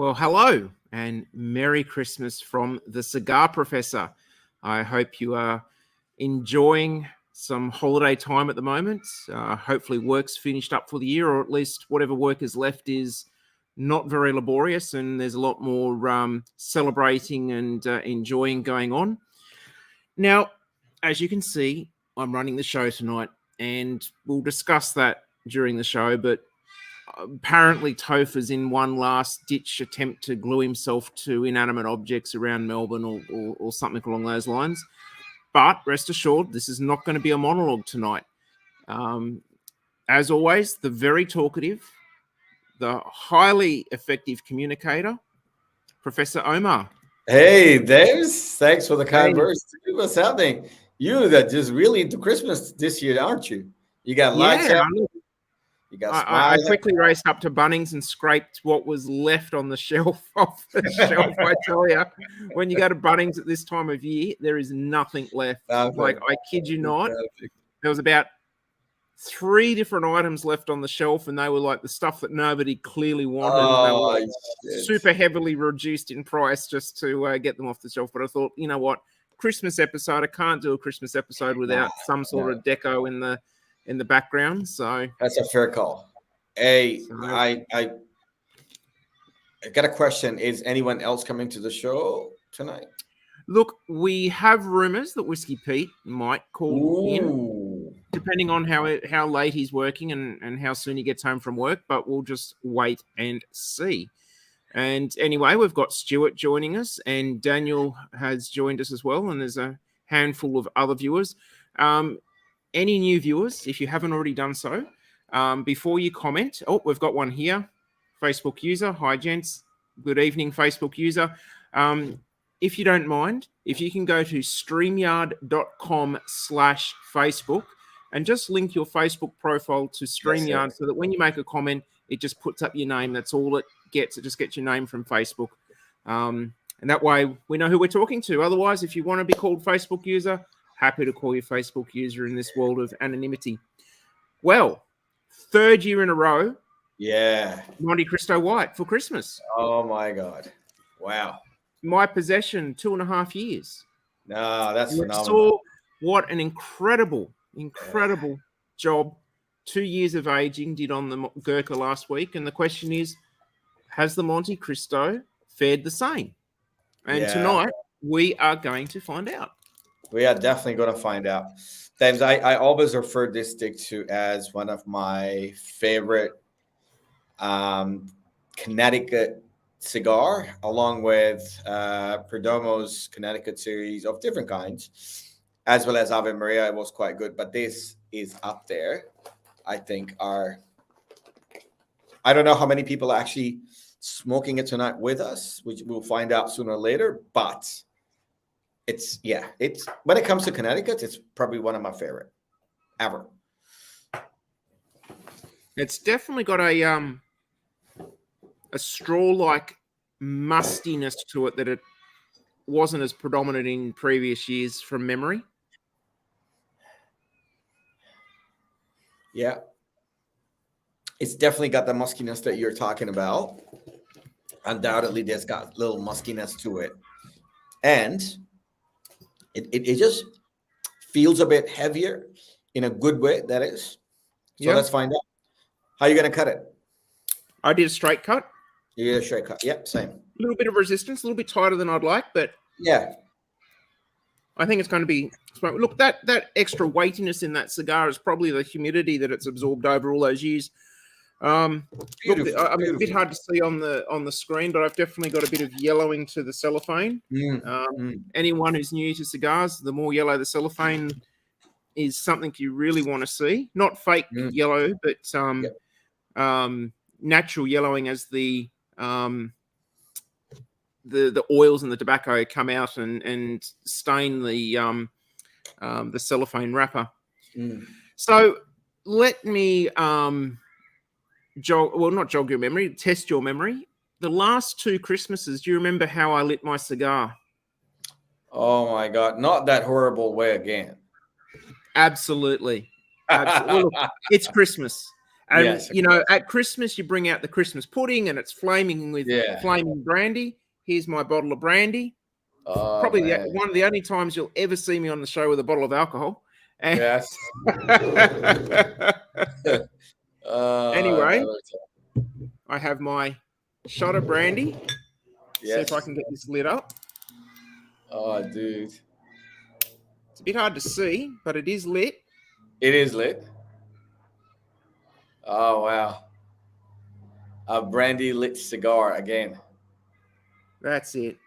Well, hello and Merry Christmas from the Cigar Professor. I hope you are enjoying some holiday time at the moment. Hopefully work's finished up for the year, or at least whatever work is left is not very laborious, and there's a lot more celebrating and enjoying going on. Now, as you can see, I'm running the show tonight, and we'll discuss that during the show, but apparently Topher's in one last-ditch attempt to glue himself to inanimate objects around Melbourne or something along those lines. But rest assured, this is not going to be a monologue tonight. As always, the very talkative, the highly effective communicator, Professor Omar. Hey, Daves. Thanks for the kind words. What's happening? You that just really into Christmas this year, aren't you? You got lights out. You got I quickly raced up to Bunnings and scraped what was left on the shelf off the shelf. I tell you, when you go to Bunnings at this time of year, there is nothing left. Like, I kid you not, there was about 3 different items left on the shelf, and they were like the stuff that nobody clearly wanted. They were super heavily reduced in price just to get them off the shelf. But I thought, you know what, Christmas episode, I can't do a Christmas episode without some sort of deco in the background. So that's a fair call. Hey, I got a question. Is anyone else coming to the show tonight? Look, we have rumors that Whiskey Pete might call in, depending on how late he's working and how soon he gets home from work, but we'll just wait and see. And anyway, we've got Stuart joining us, and Daniel has joined us as well, and there's a handful of other viewers. Any new viewers, if you haven't already done so, before you comment, we've got one here, Facebook user. Hi, gents. Good evening, Facebook user. If you don't mind, if you can go to streamyard.com/Facebook and just link your Facebook profile to StreamYard so that when you make a comment, it just puts up your name. That's all it gets. It just gets your name from Facebook. And that way we know who we're talking to. Otherwise, if you want to be called Facebook user, happy to call you Facebook user in this world of anonymity. Well, 3rd year in a row. Yeah. Montecristo White for Christmas. Oh, my God. Wow. My possession, 2.5 years. No, that's phenomenal. Saw what an incredible job 2 years of aging did on the Gurkha last week. And the question is, has the Montecristo fared the same? And tonight, we are going to find out. We are definitely going to find out. James, I always refer this stick to as one of my favorite Connecticut cigar, along with Perdomo's Connecticut series of different kinds, as well as Ave Maria. It was quite good, but this is up there. I think I don't know how many people are actually smoking it tonight with us, which we'll find out sooner or later, but it's when it comes to Connecticut, it's probably one of my favorite ever. It's definitely got a straw-like mustiness to it that it wasn't as predominant in previous years from memory. Yeah. It's definitely got the muskiness that you're talking about. Undoubtedly, there's got a little muskiness to it. And it just feels a bit heavier in a good way, that is. So let's find out. How are you going to cut it? I did a straight cut. You did a straight cut. Yep, same. A little bit of resistance, a little bit tighter than I'd like, but yeah, I think it's going to be. Look, that extra weightiness in that cigar is probably the humidity that it's absorbed over all those years. Look, a bit hard to see on the screen, but I've definitely got a bit of yellowing to the cellophane. Anyone who's new to cigars, the more yellow the cellophane is something you really want to see. Not fake yellow, but natural yellowing as the oils and the tobacco come out and stain the cellophane wrapper. So let me jog your memory, test your memory. The last 2 Christmases, do you remember how I lit my cigar? Oh my God, not that horrible way again. Absolutely. Well, look, it's Christmas. And, Yes, of you know, course. at Christmas, you bring out the Christmas pudding and it's flaming with flaming brandy. Here's my bottle of brandy. Oh, Probably man. one of the only times you'll ever see me on the show with a bottle of alcohol. And Yes. anyway, I have my shot of brandy. Yes. See if I can get this lit up. Oh, dude. It's a bit hard to see, but it is lit. It is lit. Oh, wow. A brandy lit cigar again. That's it.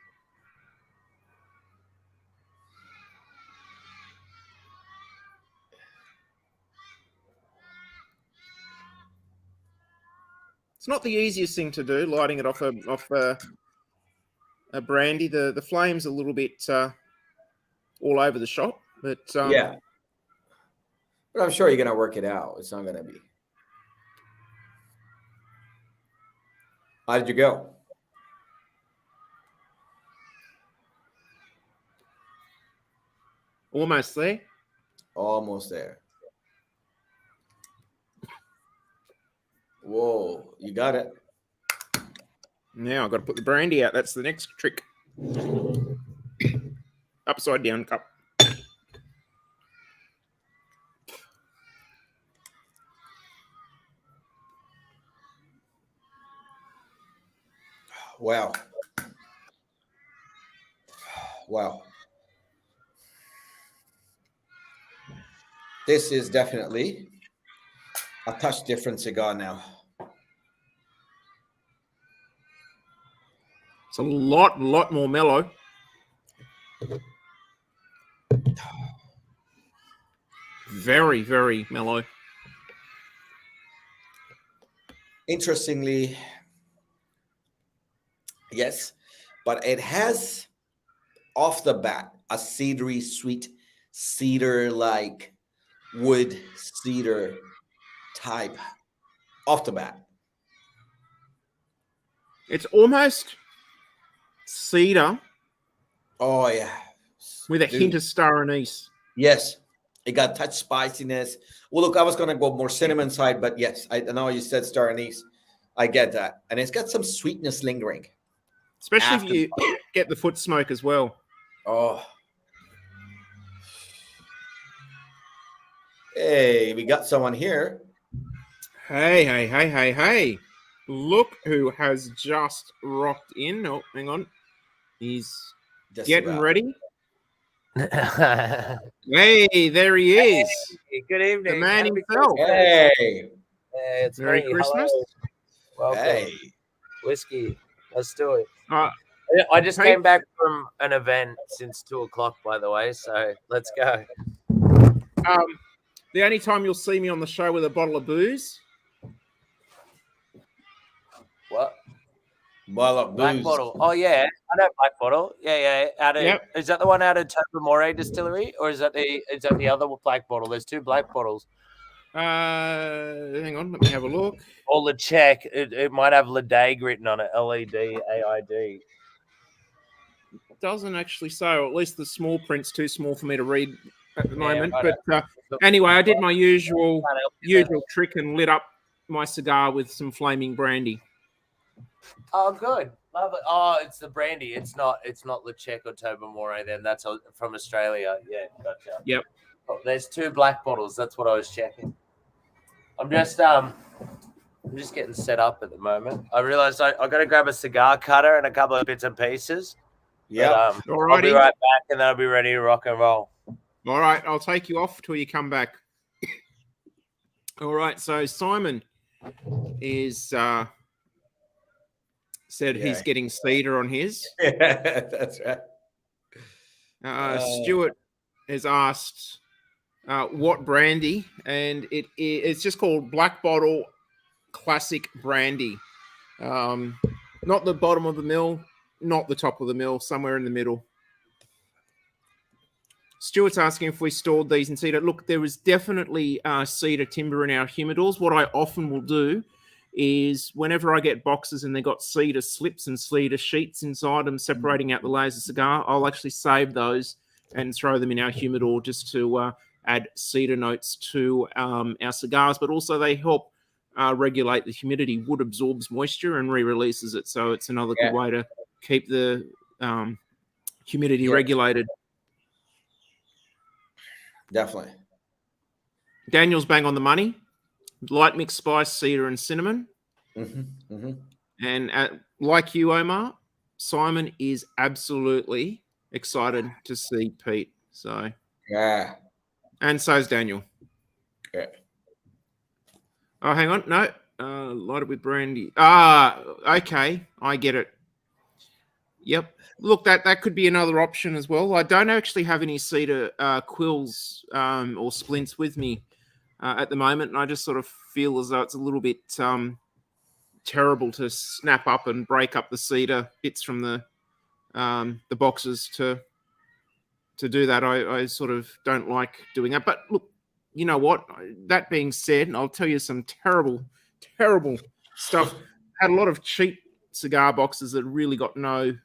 It's not the easiest thing to do, lighting it off a brandy. The flame's a little bit all over the shop, but Yeah. But I'm sure you're going to work it out. It's not going to be. How did you go? almost there. Almost there. Whoa, you got it. Now I've got to put the brandy out. That's the next trick. Upside down cup. Wow. Wow. This is definitely a touch different cigar now. It's a lot more mellow. Very, very mellow. Interestingly, yes, but it has off the bat a cedary, sweet cedar-like wood cedar type off the bat. It's almost cedar. Oh yeah, with a hint of star anise. Yes, it got touch spiciness. Well, look, I was gonna go more cinnamon side, but yes, I know you said star anise. I get that, and it's got some sweetness lingering, especially if you get the foot smoke as well. Oh, hey, we got someone here. Hey. Look who has just rocked in. Oh, hang on. He's just getting ready. Hey, there he is. Hey, good evening. The man himself. Hey. It's Merry Christmas. Hello. Welcome. Hey. Whiskey. Let's do it. I just came back from an event since 2:00, by the way, so let's go. The only time you'll see me on the show with a bottle of booze. What? Bottle of Black booze. bottle. Oh yeah, I know Black Bottle. Yeah. Is that the one out of Tobermory Distillery, or is that the other Black Bottle? There's two Black Bottles. Hang on, let me have a look. Or the check. It might have Ledaig written on it. LEDAID. It doesn't actually say, or at least the small print's too small for me to read at the moment. Right. But anyway, I did my usual trick and lit up my cigar with some flaming brandy. Oh, good. Love it. Oh, it's the brandy. It's not Lechec or Tobermory then. That's from Australia. Yeah, gotcha. Yep. Oh, there's two Black Bottles. That's what I was checking. I'm just getting set up at the moment. I realized I got to grab a cigar cutter and a couple of bits and pieces. Yeah. I'll be right back, and then I'll be ready to rock and roll. All right. I'll take you off till you come back. All right. So Simon is said he's getting cedar on his. Yeah, that's right. Stuart has asked what brandy, and it's just called Black Bottle Classic Brandy. Not the bottom of the mill, not the top of the mill, somewhere in the middle. Stuart's asking if we stored these in cedar. Look, there is definitely cedar timber in our humidors. What I often will do is whenever I get boxes and they've got cedar slips and cedar sheets inside them separating out the layers of cigar, I'll actually save those and throw them in our humidor just to add cedar notes to our cigars. But also they help regulate the humidity. Wood absorbs moisture and re-releases it, so it's another good way to keep the humidity regulated. Definitely. Daniel's bang on the money. Light mixed spice, cedar, and cinnamon. And like you, Omar, Simon is absolutely excited to see Pete. So and so's Daniel. Yeah. Oh, hang on, no, light it with brandy. Okay, I get it. Yep. Look, that could be another option as well. I don't actually have any cedar quills or splints with me at the moment, and I just sort of feel as though it's a little bit terrible to snap up and break up the cedar bits from the boxes to do that. I sort of don't like doing that. But look, you know what? That being said, I'll tell you some terrible stuff. Had a lot of cheap cigar boxes that really got no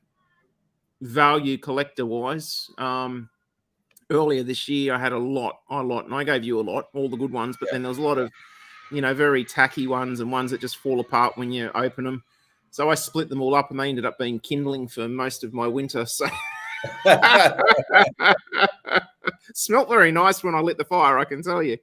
value collector-wise. Earlier this year, I had a lot, and I gave you a lot, all the good ones, but then there was a lot of, very tacky ones and ones that just fall apart when you open them. So I split them all up, and they ended up being kindling for most of my winter. So smelt very nice when I lit the fire, I can tell you.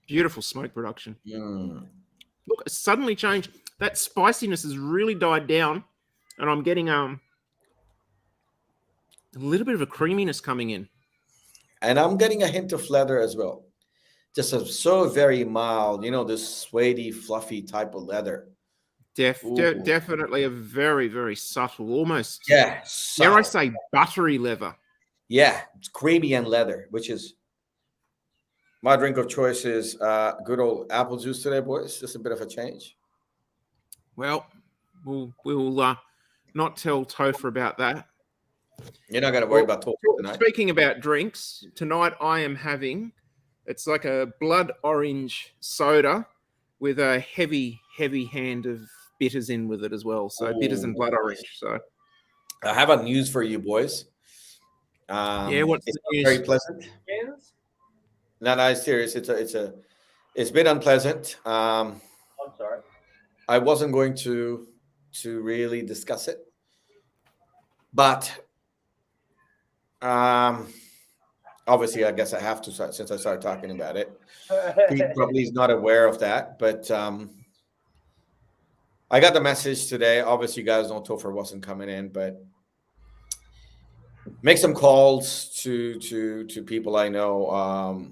Beautiful smoke production. Look, it suddenly changed. That spiciness has really died down, and I'm getting a little bit of a creaminess coming in. And I'm getting a hint of leather as well. Just so very mild, this suede, fluffy type of leather. Definitely a very, very subtle, almost. Yeah. Dare I say buttery leather? Yeah, it's creamy and leather, which is my drink of choice. Is good old apple juice today, boys. Just a bit of a change. Well, we'll not tell Topher about that. You're not going to worry about Topher tonight. Speaking about drinks, tonight I am having, it's like a blood orange soda with a heavy hand of bitters in with it as well. So bitters and blood orange. So I have a news for you, boys. What's the news? Very pleasant. No, it's serious. It's been unpleasant. I'm sorry. I wasn't going to really discuss it, but obviously, I guess I have to since I started talking about it. He probably is not aware of that, but I got the message today. Obviously, you guys know Topher wasn't coming in, but make some calls to people I know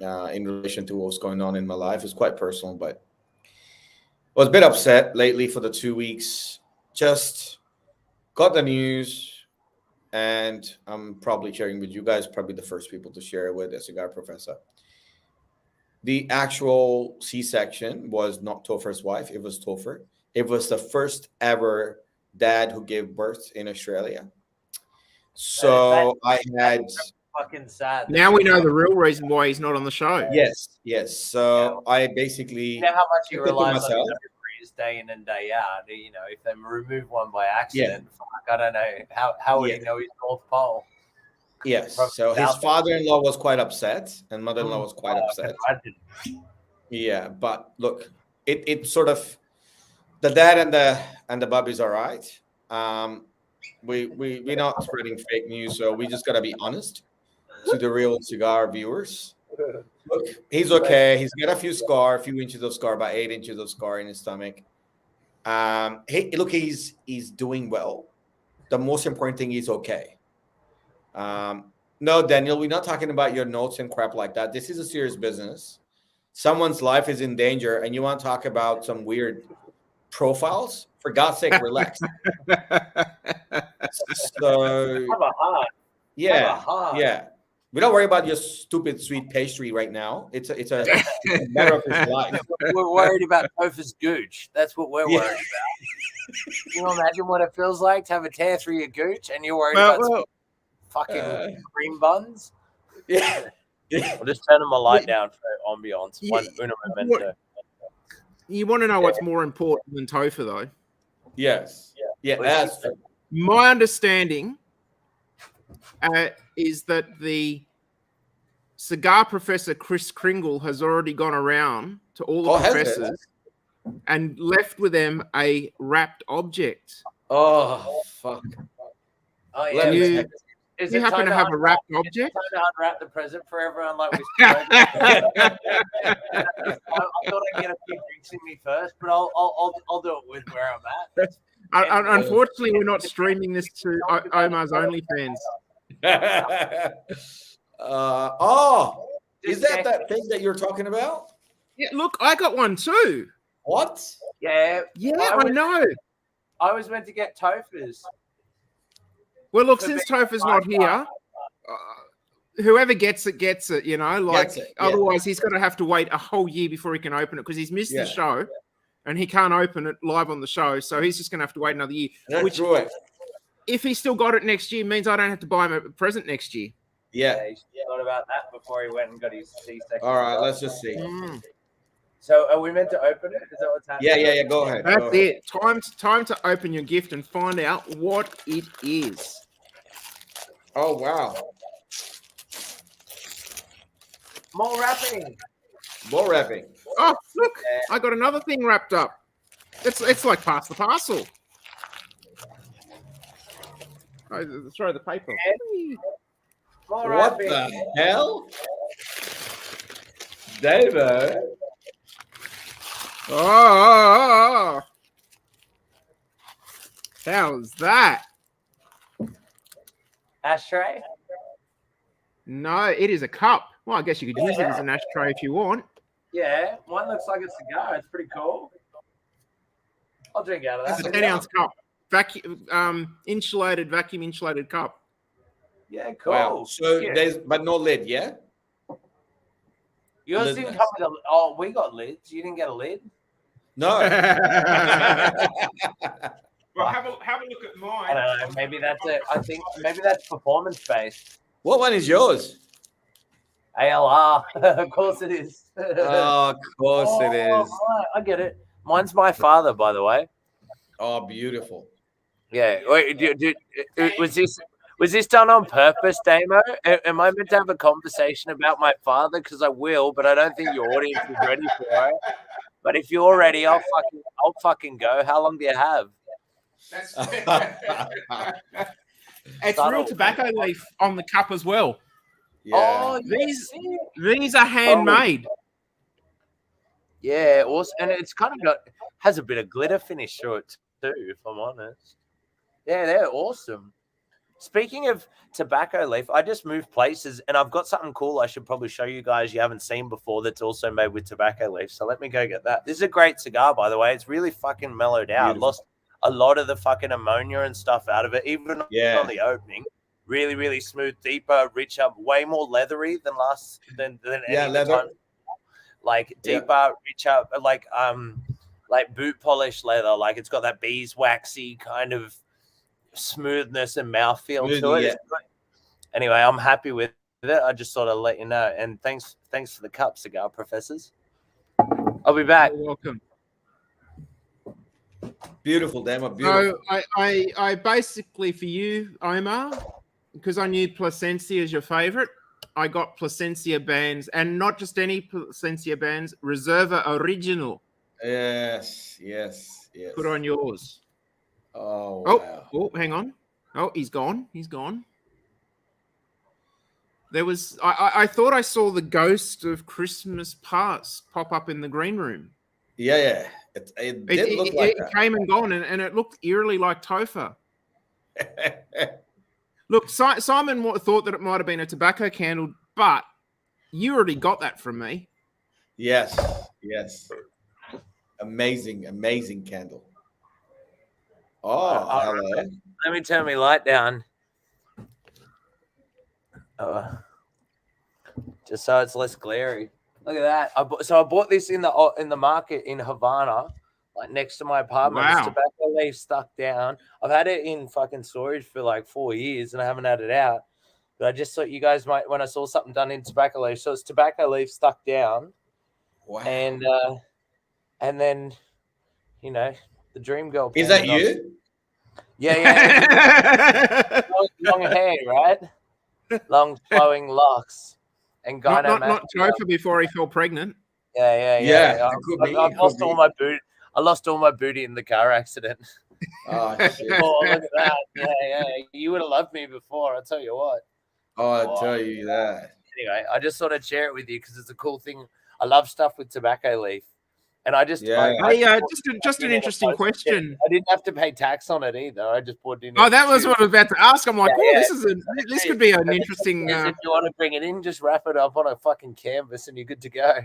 in relation to what's going on in my life. It's quite personal, but I was a bit upset lately for the 2 weeks. Just got the news, and I'm probably sharing with you guys, probably the first people to share it with, a Cigar Professor. The actual C-section was not Topher's wife. It was Topher. It was the first ever dad who gave birth in Australia. So I had... fucking sad. Now we know the real reason why he's not on the show. Yes. So I basically... You know how much you rely on deliveries day in and day out. If they remove one by accident, I don't know. How would he know his North Pole? Yes. So his father-in-law was quite upset, and mother-in-law was quite upset. Yeah, but look, it sort of... The dad and the bubby's all right. We're not spreading fake news, so we just gotta be honest to the real cigar viewers. Look, he's okay. He's got a few inches of scar, about 8 inches of scar in his stomach. He's doing well. The most important thing is okay. No, Daniel, we're not talking about your notes and crap like that. This is a serious business. Someone's life is in danger, and you want to talk about some weird profiles? For God's sake, relax. So, have a heart. Yeah. We don't worry about your stupid sweet pastry right now. It's a matter of his life. We're worried about Topher's gooch. That's what we're worried about. Can you imagine what it feels like to have a tear through your gooch, and you're worried about fucking cream buns? Yeah. I'll just turn my light down for ambiance. You want to know what's more important than Topher, though? Yes. Yeah. That's true. My understanding is that the cigar professor Chris Kringle has already gone around to all the professors and left with them a wrapped object. Oh, fuck. Oh, yeah. Do you happen to have a wrapped object? Time to unwrap the present for everyone, like we spoke. I thought I'd get a few drinks in me first, but I'll do it with where I'm at. Unfortunately, we're not streaming this to Omar's OnlyFans. Is that thing that you're talking about? Yeah, look, I got one too. What? Yeah. I know. I was meant to get Topher's. Well, look, since Topher's not here, whoever gets it, you know, like otherwise he's going to have to wait a whole year before he can open it because he's missed the show and he can't open it live on the show. So he's just going to have to wait another year. That's right. If he still got it next year, means I don't have to buy him a present next year. Yeah. He thought about that before he went and got his C-section. All right, let's just see. So are we meant to open it? Is that what's happening? Yeah. Go ahead. That's it. Time to open your gift and find out what it is. Oh, wow. More wrapping. Oh, look, I got another thing wrapped up. It's like pass the parcel. Throw the paper. More What wrapping. the hell? David. Oh. How's that? Ashtray? No, it is a cup. Well, I guess you could use it as an ashtray if you want. Yeah, one looks like a cigar. It's pretty cool. I'll drink out of that. It's a 10-ounce cup. Vacuum insulated cup. Yeah, cool. Wow. So but no lid, yeah? Yours didn't come with we got lids. You didn't get a lid? No. Well, have a look at mine. I don't know. Maybe that's it. I think maybe that's performance based. What one is yours? ALR. Of course it is. Oh, of course it is. I get it. Mine's my father, by the way. Oh, beautiful. Yeah. Wait, was this done on purpose, Damo? Am I meant to have a conversation about my father? Because I will, but I don't think your audience is ready for it. But if you're ready, I'll fucking go. How long do you have? It's real tobacco leaf on the cup as well. Yeah. Oh, These are handmade. Yeah, awesome. And it's kind of has a bit of glitter finish to it too, if I'm honest. Yeah, they're awesome. Speaking of tobacco leaf, I just moved places and I've got something cool I should probably show you guys you haven't seen before that's also made with tobacco leaf. So let me go get that. This is a great cigar, by the way. It's really fucking mellowed out. Beautiful. Lost a lot of the fucking ammonia and stuff out of it, even on the opening. Really, really smooth, deeper, richer, way more leathery than any leather. time. Like deeper, richer, like boot polish leather. Like it's got that beeswaxy kind of smoothness and mouthfeel to it. Yeah. Anyway, I'm happy with it. I just thought I'd let you know. And thanks for the cup, Cigar Professors. I'll be back. You're welcome. Beautiful, Damo. Beautiful. So I basically, for you, Omar, because I knew Plasencia is your favorite, I got Plasencia bands, and not just any Plasencia bands, Reserva Original. Yes. Put on yours. Oh, wow. Oh, hang on. Oh, he's gone. There was, I thought I saw the ghost of Christmas past pop up in the green room. Yeah. It did look like that. It came and gone, and it looked eerily like Topher. Look, Simon thought that it might have been a tobacco candle, but you already got that from me. Yes. Amazing candle. Oh, hello. Let me turn my light down. Just so it's less glary. Look at that. I bought this in the market in Havana, like next to my apartment. Wow. It's tobacco leaf stuck down. I've had it in fucking storage for like 4 years and I haven't had it out. But I just thought you guys might, when I saw something done in tobacco leaf. So it's tobacco leaf stuck down. Wow. And then, the dream girl. Is that you? Yeah. long hair, right? Long flowing locks and not gynecomastia. Topher before he fell pregnant. Yeah, it could be. I've lost all my booty. I lost all my booty in the car accident. Oh, shit. Oh, look at that. Yeah. You would have loved me before, I'll tell you what. Oh, I'll tell you that. Anyway, I just thought I'd share it with you because it's a cool thing. I love stuff with tobacco leaf. And I just, Yeah. Just an interesting question. I didn't have to pay tax on it either. I just bought it in. Oh, that was what I was about to ask. I'm like, this could be an interesting. If you want to bring it in, just wrap it up on a fucking canvas and you're good to go.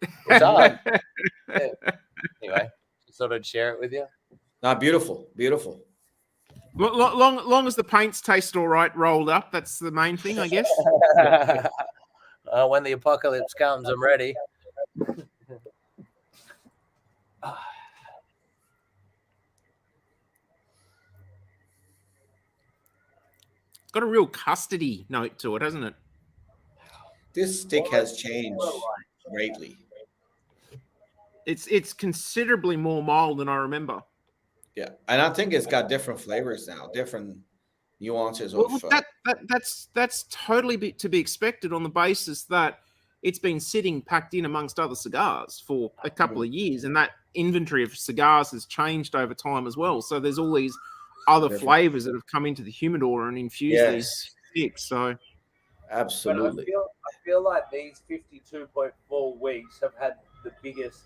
It's hard. Yeah. Anyway, just thought I'd share it with you. Beautiful. Long as the paints taste all right, rolled up. That's the main thing, I guess. When the apocalypse comes, I'm ready. It's got a real custody note to it, hasn't it? This stick has changed greatly. It's considerably more mild than I remember. Yeah, and I think it's got different flavors now, different nuances of. That's totally to be expected on the basis that it's been sitting packed in amongst other cigars for a couple of years, and that inventory of cigars has changed over time as well. So there's all these other flavors that have come into the humidor and infused these sticks. So absolutely, I feel like these 52.4 weeks have had the biggest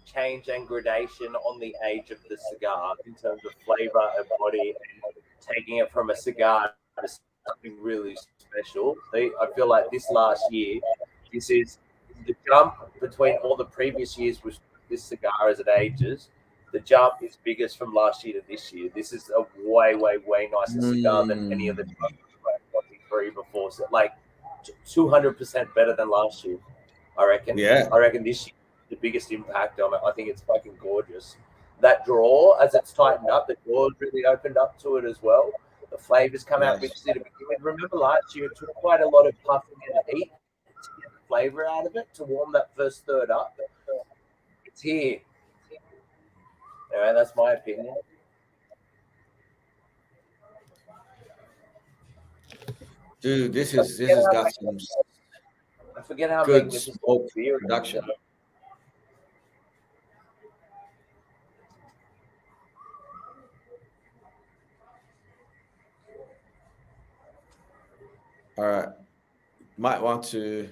change and gradation on the age of the cigar in terms of flavor and body, and taking it from a cigar to something really special. I feel like this last year, this is the jump between all the previous years with this cigar as it ages. The jump is biggest from last year to this year. This is a way nicer cigar than any of the 23 before. So like 200% better than last year, I reckon. Yeah. I reckon this year the biggest impact on it. I think it's fucking gorgeous. That draw, as it's tightened up, the draw's really opened up to it as well. The flavors come out richly to begin with. Remember last year, it took quite a lot of puffing and heat to get the flavor out of it, to warm that first third up. It's here. Anyway, that's my opinion. Dude, this has got some. I forget how good big smoke production. All right, might want to.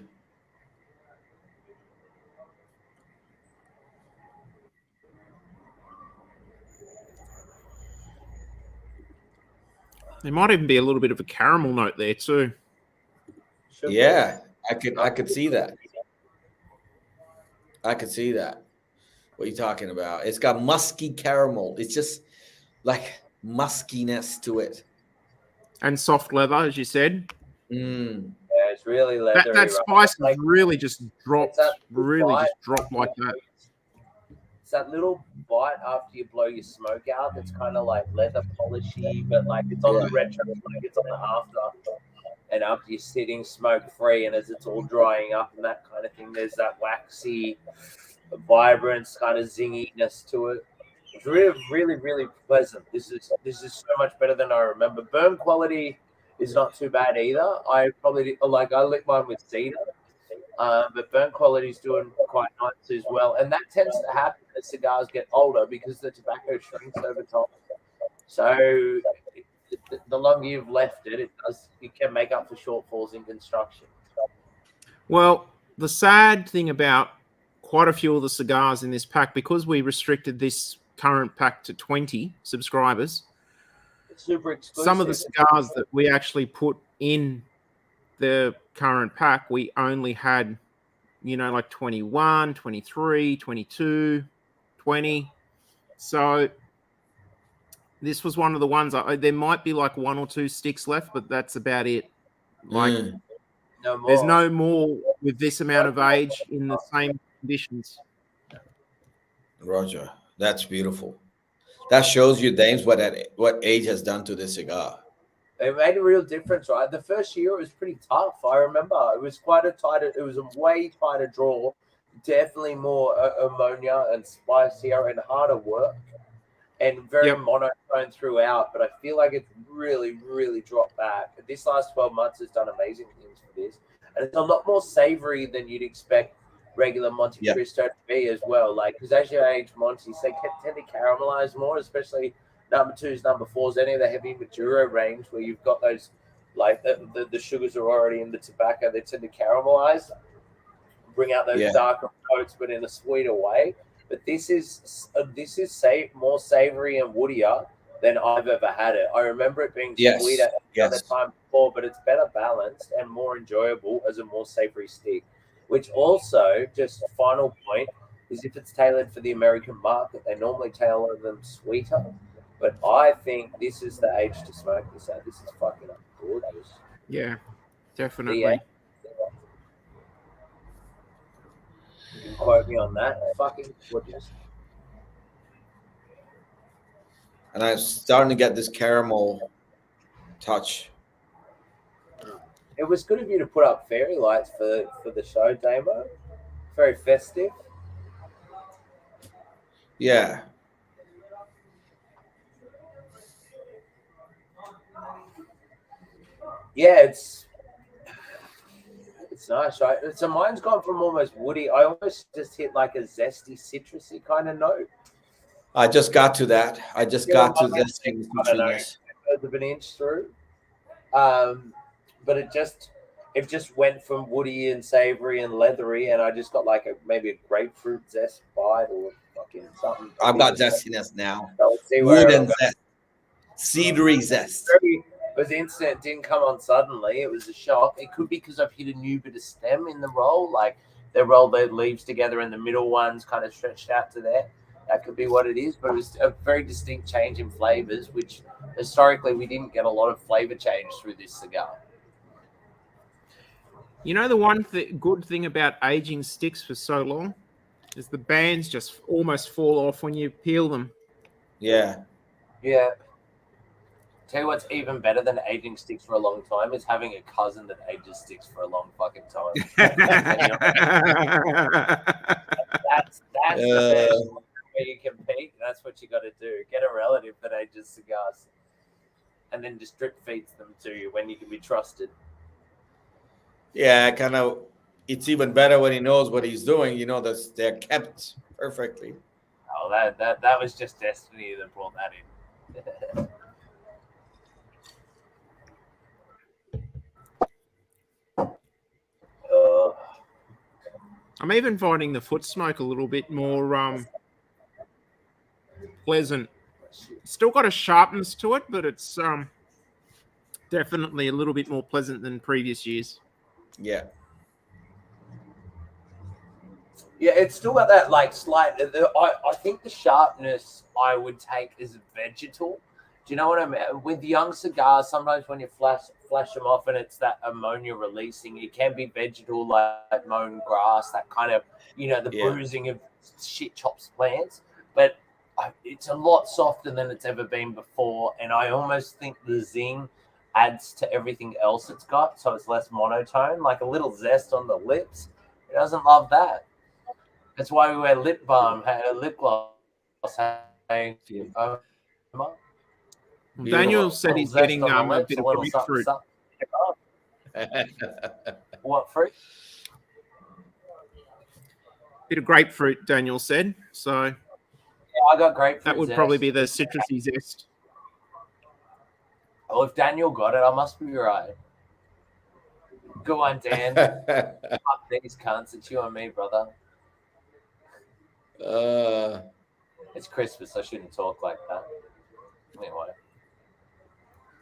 There might even be a little bit of a caramel note there too. Yeah, I could see that. I could see that. What are you talking about? It's got musky caramel. It's just like muskiness to it. And soft leather, as you said. Yeah, it's really leathery. That spice like, really just dropped. Really just dropped like that. It's that little bite after you blow your smoke out that's kind of like leather polishy, but like it's on the retro, like it's on the after. And after you're sitting smoke free, and as it's all drying up and that kind of thing, there's that waxy vibrance, kind of zinginess to it. It's really pleasant. This is so much better than I remember. Burn quality is not too bad either. I lit mine with cedar, but burn quality is doing quite nice as well. And that tends to happen as cigars get older because the tobacco shrinks over time. So the longer you've left it, it can make up for shortfalls in construction. Well, the sad thing about quite a few of the cigars in this pack, because we restricted this current pack to 20 subscribers, it's super exclusive. Some of the cigars that we actually put in the current pack, we only had, like 21, 23, 22, 20. So this was one of the ones, there might be like one or two sticks left, but that's about it. Like, no more. There's no more with this amount of age in the same conditions. Roger, that's beautiful. That shows you, Dames, what age has done to this cigar. It made a real difference, right? The first year it was pretty tough. I remember it was it was a way tighter draw, definitely more ammonia and spicier and harder work, and very monotone grown throughout, but I feel like it's really, really dropped back. This last 12 months has done amazing things for this. And it's a lot more savory than you'd expect regular Montecristo to be as well. Like, because as you age Montes, they tend to caramelize more, especially number 2s, number 4s, any of the heavy Maduro range where you've got those, like the sugars are already in the tobacco, they tend to caramelize, bring out those darker notes, but in a sweeter way. But this is more savory and woodier than I've ever had it. I remember it being sweeter at the time before, but it's better balanced and more enjoyable as a more savory stick. Which also, just a final point, is if it's tailored for the American market, they normally tailor them sweeter. But I think this is the age to smoke this out. This is fucking gorgeous. Yeah, definitely. You can quote me on that. Fucking gorgeous. And I'm starting to get this caramel touch. It was good of you to put up fairy lights for the show, Damo. Very festive. Yeah. Yeah, it's nice, right? So mine's gone from almost woody. I almost just hit like a zesty, citrusy kind of note. I just got to that. I just got to this thing. Of an inch through. But it just went from woody and savory and leathery, and I just got like maybe a grapefruit zest bite or fucking something. I've got zestiness now. Wood and zest. Cedary zest. It was instant. It didn't come on suddenly. It was a shock. It could be because I've hit a new bit of stem in the roll. Like they rolled their leaves together and the middle ones kind of stretched out to there. That could be what it is. But it was a very distinct change in flavors, which historically we didn't get a lot of flavor change through this cigar. You know, the one good thing about aging sticks for so long is the bands just almost fall off when you peel them. Yeah. Yeah. Tell you what's even better than aging sticks for a long time is having a cousin that ages sticks for a long fucking time. that's the best way you compete. That's what you got to do. Get a relative that ages cigars, and then just drip feeds them to you when you can be trusted. Yeah, kind of. It's even better when he knows what he's doing. You know, they're kept perfectly. Oh, that was just destiny that brought that in. I'm even finding the foot smoke a little bit more pleasant. Still got a sharpness to it, but it's definitely a little bit more pleasant than previous years. Yeah. Yeah, it's still got that like slight. I think the sharpness I would take is vegetal. Do you know what I mean? With young cigars, sometimes when you flash them off and it's that ammonia releasing, it can be vegetal like mown grass, that kind of, the bruising of shit chops plants. But it's a lot softer than it's ever been before. And I almost think the zing adds to everything else it's got. So it's less monotone, like a little zest on the lips. It doesn't love that. That's why we wear lip balm, lip gloss. Daniel said he's getting a bit of grapefruit. What fruit? Bit of grapefruit, Daniel said. So yeah, I got grapefruit. That would probably be the citrusy zest. Well, if Daniel got it, I must be right. Go on, Dan. Fuck these cunts. It's you and me, brother. It's Christmas. I shouldn't talk like that. Anyway.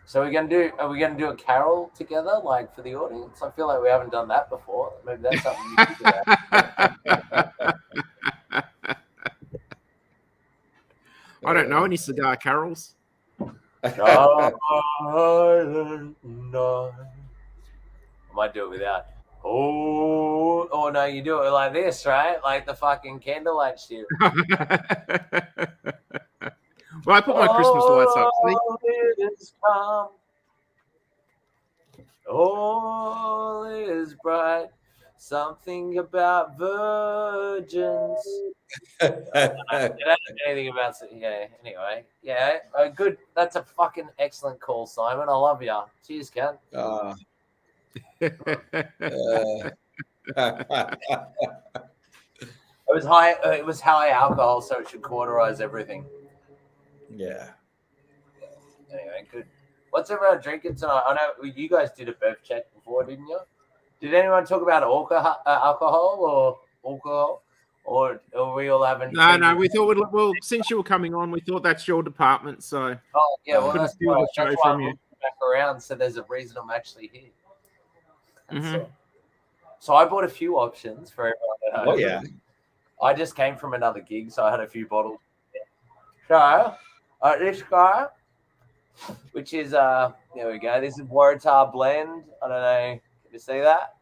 So are we gonna do a carol together, like for the audience? I feel like we haven't done that before. Maybe that's something you should do. I don't know any cigar carols. I might do it without. Oh no, you do it like this, right? Like the fucking candlelight shit. Well, I put my Christmas lights up. See? All is bright. Something about virgins. I don't know anything about it. Yeah, anyway. Yeah, good. That's a fucking excellent call, Simon. I love you. Cheers, Ken. It was high alcohol, so it should cauterize everything. Yeah. Anyway, good. What's everyone drinking tonight? I know you guys did a bev check before, didn't you? Did anyone talk about alcohol, or we all having? No. We thought, well, since you were coming on, we thought that's your department. So Oh yeah, well couldn't that's steal the show why from I'm you. looking back around. So there's a reason I'm actually here. Mhm. So I bought a few options for everyone at home. Oh yeah. I just came from another gig, so I had a few bottles. So this guy, which is there we go. This is Waratah blend. I don't know. Can you see that?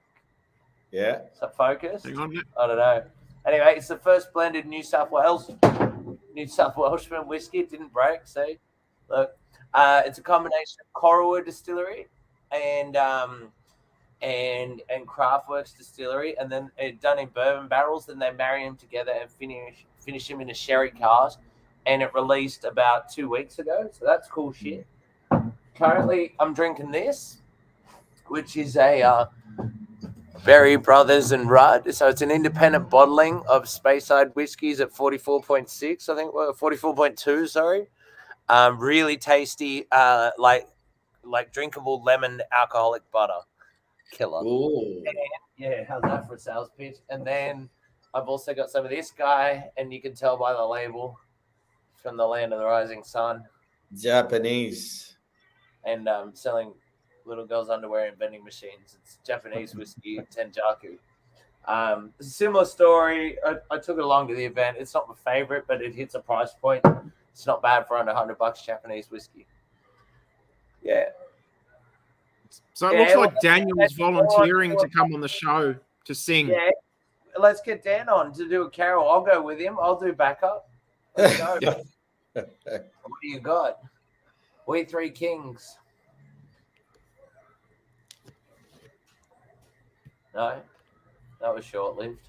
Yeah. Is that focused? Hang on. I don't know. Anyway, it's the first blended New South Welshman whiskey. It didn't break. See, look, it's a combination of Corowa Distillery and Craftworks Distillery, and then done in bourbon barrels. Then they marry them together and finish them in a sherry cask. And it released about 2 weeks ago, so that's cool shit. Currently, I'm drinking this, which is a Berry Brothers and Rudd. So it's an independent bottling of Speyside whiskies at 44.6, I think, 44.2, sorry. Really tasty, like drinkable lemon alcoholic butter. Killer. Ooh. Yeah, how's that for a sales pitch? And then I've also got some of this guy, and you can tell by the label, from the land of the rising sun. Japanese. And selling little girls' underwear in vending machines. It's Japanese whiskey, Tenjaku. It's a similar story. I took it along to the event. It's not my favorite, but it hits a price point. It's not bad for under $100 Japanese whiskey. Yeah. So it looks like Daniel's volunteering to come on the show to sing. Yeah. Let's get Dan on to do a carol. I'll go with him. I'll do backup. Let's go. What do you got? We Three Kings. No, that was short-lived.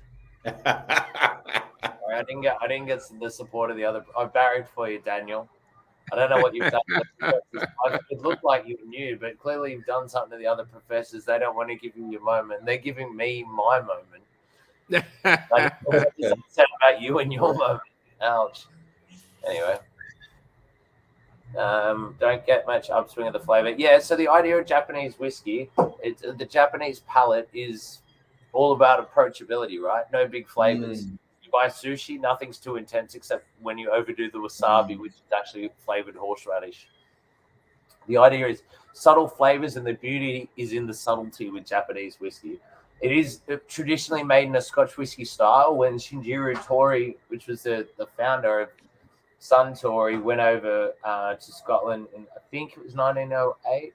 I didn't get the support of the other. I barracked for you, Daniel. I don't know what you've done. It looked like you knew, but clearly you've done something to the other professors. They don't want to give you your moment. They're giving me my moment. Like, it's about you and your moment. Ouch. Anyway. Don't get much upswing of the flavor. Yeah, so the idea of Japanese whiskey, the Japanese palate is all about approachability, right? No big flavors. You buy sushi, nothing's too intense except when you overdo the wasabi, which is actually flavored horseradish. The idea is subtle flavors, and the beauty is in the subtlety with Japanese whiskey. It is traditionally made in a Scotch whiskey style. When Shinjiro Tori, which was the founder of Suntory, went over to Scotland in, I think it was 1908,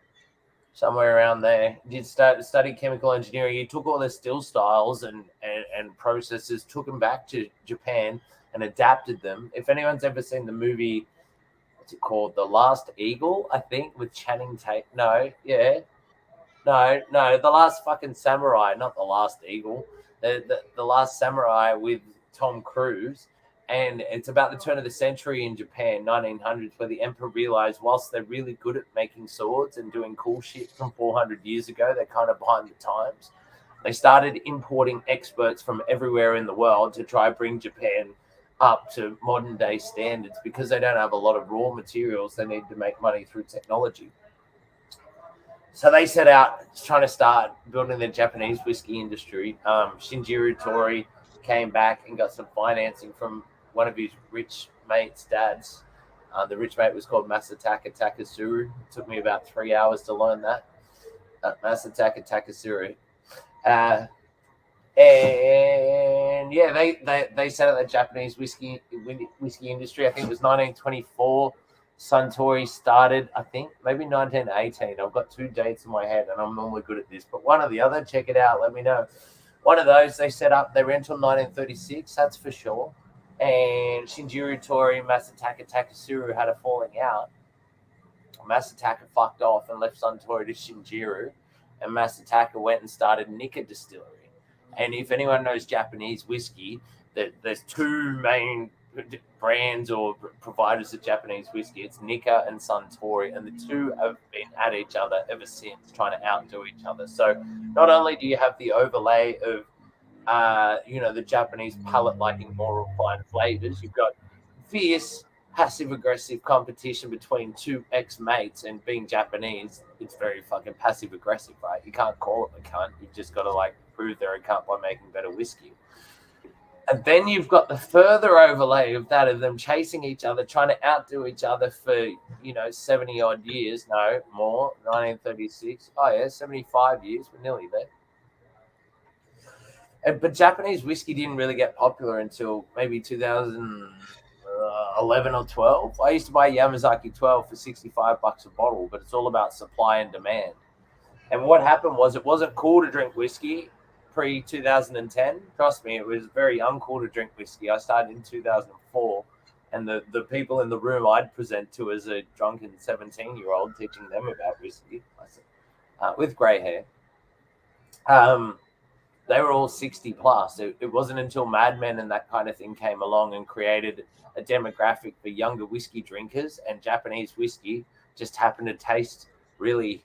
somewhere around there. Did study chemical engineering. He took all the still styles and processes, took them back to Japan and adapted them. If anyone's ever seen the movie, what's it called? The Last Eagle, I think, with Channing Tatum. No, The Last fucking Samurai, not The Last Eagle. The Last Samurai with Tom Cruise. And it's about the turn of the century in Japan, 1900s, where the emperor realized whilst they're really good at making swords and doing cool shit from 400 years ago, they're kind of behind the times. They started importing experts from everywhere in the world to try bring Japan up to modern day standards because they don't have a lot of raw materials. They need to make money through technology. So they set out trying to start building the Japanese whiskey industry. Shinjiro Tori came back and got some financing from one of his rich mate's dads. The rich mate was called Masataka Takasuru. It took me about 3 hours to learn that. Masataka Takasuru. And yeah, they set up the Japanese whiskey industry. I think it was 1924. Suntory started, I think, maybe 1918. I've got 2 dates in my head, and I'm normally good at this. But one or the other, check it out. Let me know. One of those they set up. They ran until 1936. That's for sure. And Shinjiro Tori and Masataka Takasuru had a falling out. Masataka fucked off and left Suntory to Shinjiro, and Masataka went and started Nikka Distillery. And if anyone knows Japanese whiskey, there's two main brands or providers of Japanese whiskey. It's Nikka and Suntory, and the two have been at each other ever since, trying to outdo each other. So not only do you have the overlay of the Japanese palate liking more refined flavors, you've got fierce passive-aggressive competition between two ex-mates, and being Japanese, it's very fucking passive-aggressive, right? You can't call them a cunt. You've just got to, prove they're a cunt by making better whiskey. And then you've got the further overlay of that, of them chasing each other, trying to outdo each other for, 70-odd years. No, more, 1936. Oh, yeah, 75 years. We're nearly there. But Japanese whiskey didn't really get popular until maybe 2011 or 12. I used to buy Yamazaki 12 for $65 a bottle, but it's all about supply and demand. And what happened was, it wasn't cool to drink whiskey pre-2010. Trust me, it was very uncool to drink whiskey. I started in 2004, and the people in the room I'd present to as a drunken 17-year-old, teaching them about whiskey, with grey hair. They were all 60 plus. It wasn't until Mad Men and that kind of thing came along and created a demographic for younger whiskey drinkers, and Japanese whiskey just happened to taste really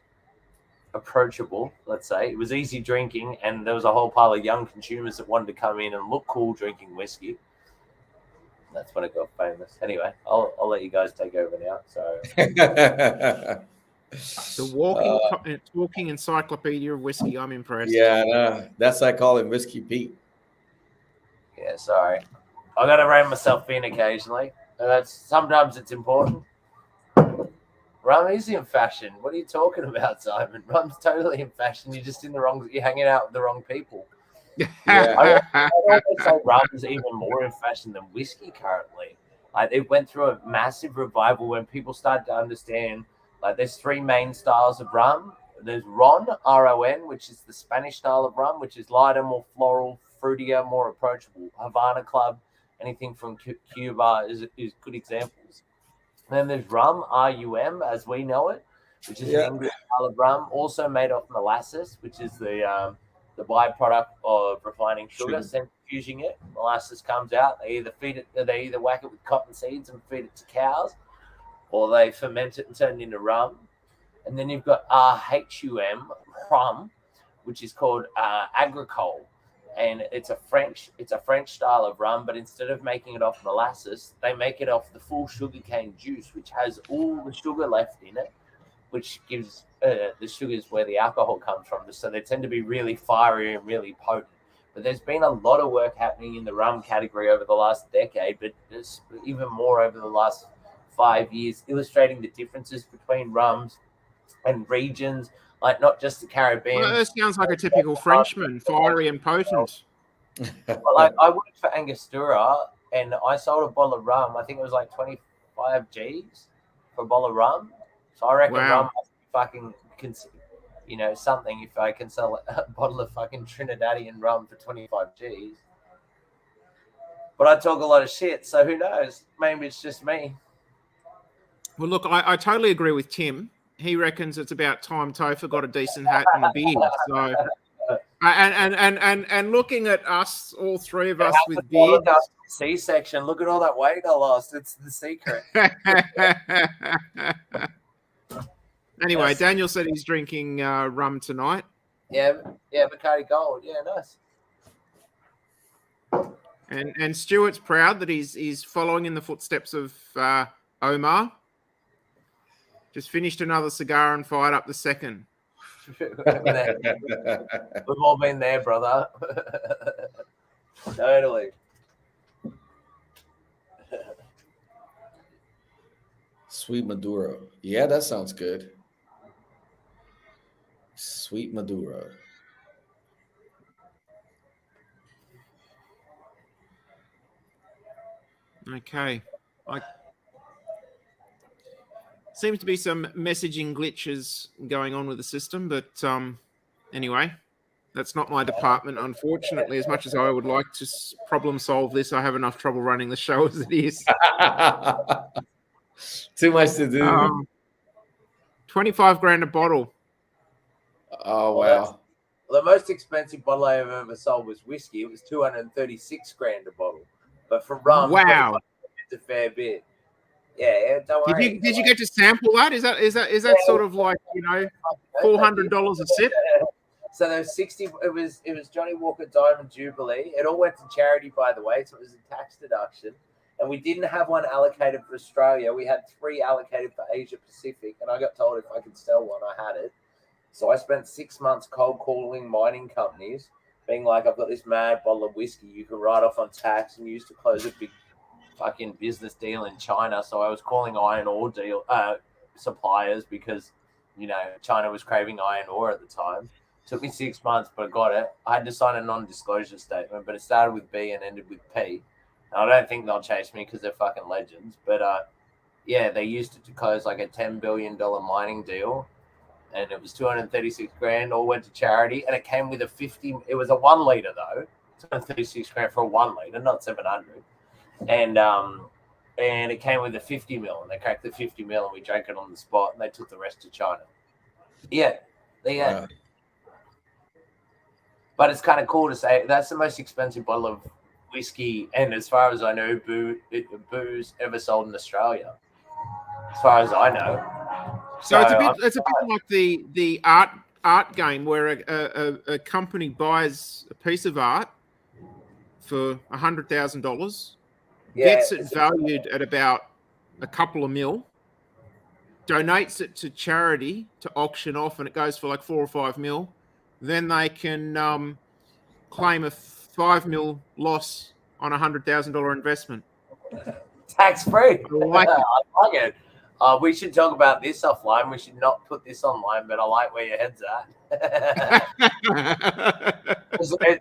approachable, let's say. It was easy drinking, and there was a whole pile of young consumers that wanted to come in and look cool drinking whiskey. That's when it got famous. Anyway, I'll let you guys take over now. So the walking encyclopedia of whiskey. I'm impressed. Yeah, no, that's I call him Whiskey Pete. Yeah, sorry. I got to rein myself in occasionally. Sometimes it's important. Rum is in fashion. What are you talking about, Simon? Rum's totally in fashion. You're hanging out with the wrong people. Yeah. I always say rum is even more in fashion than whiskey currently. It went through a massive revival when people started to understand, there's three main styles of rum. There's Ron, R-O-N, which is the Spanish style of rum, which is lighter, more floral, fruitier, more approachable. Havana Club, anything from Cuba is good examples. And then there's rum, R-U-M, as we know it, which is an English style of rum, also made of molasses, which is the byproduct of refining sugar, centrifuging it. Molasses comes out. They either whack it with cotton seeds and feed it to cows, or they ferment it and turn it into rum. And then you've got R-H-U-M, rum, which is called agricole. And it's a French style of rum, but instead of making it off molasses, they make it off the full sugarcane juice, which has all the sugar left in it, which gives the sugars where the alcohol comes from. So they tend to be really fiery and really potent. But there's been a lot of work happening in the rum category over the last decade, but there's even more over the last 5 years, illustrating the differences between rums and regions, not just the Caribbean. Well, that sounds like a typical Frenchman, fiery and potent. Well, I worked for Angostura, and I sold a bottle of rum. I think it was 25 G's for a bottle of rum. So I reckon rum must be fucking, something if I can sell a bottle of fucking Trinidadian rum for 25 G's. But I talk a lot of shit, so who knows? Maybe it's just me. Well, look, I totally agree with Tim. He reckons it's about time Topher got a decent hat and a beard. So, and looking at us, all three of us with beards. C-section. Look at all that weight I lost. It's the secret. Anyway, Yes. Daniel said he's drinking rum tonight. Yeah, Bacardi Gold. Yeah, nice. And Stuart's proud that he's following in the footsteps of Omar. Just finished another cigar and fired up the second. We've all been there, brother. Totally. Sweet Maduro. Yeah, that sounds good. Sweet Maduro. Okay. Seems to be some messaging glitches going on with the system, but anyway, that's not my department, unfortunately. As much as I would like to problem solve this, I have enough trouble running the show as it is. Too much to do. 25 grand a bottle. Oh, wow. Well, the most expensive bottle I ever sold was whiskey. It was 236 grand a bottle. But for rum, Wow. it's a fair bit. Yeah, don't worry. Did you get to sample that? Is that sort of like, $400 a sip? So those 60, it was Johnny Walker Diamond Jubilee. It all went to charity, by the way, so it was a tax deduction. And we didn't have one allocated for Australia. We had 3 allocated for Asia Pacific. And I got told if I could sell one, I had it. So I spent 6 months cold calling mining companies, being like, I've got this mad bottle of whiskey you can write off on tax and use to close a big fucking business deal in China. So I was calling iron ore suppliers because, China was craving iron ore at the time. Took me 6 months, but I got it. I had to sign a non-disclosure statement, but it started with B and ended with P. And I don't think they'll chase me because they're fucking legends. But they used it to close like a $10 billion mining deal. And it was 236 grand, all went to charity. And it came with it was a 1 liter though. 236 grand for a 1 liter, not 700. And it came with a 50 mil, and they cracked the 50 mil, and we drank it on the spot, and they took the rest to China. Yeah. Wow. But it's kind of cool to say that's the most expensive bottle of whiskey, and as far as I know, booze ever sold in Australia. As far as I know. So it's a bit like the art game where a company buys a piece of art for $100,000, gets it valued at about a couple of mil, donates it to charity to auction off, and it goes for like 4 or 5 mil. Then they can claim a 5 mil loss on $100,000 investment. Tax free. I like it. I like it. We should talk about this offline. We should not put this online, but I like where your head's at.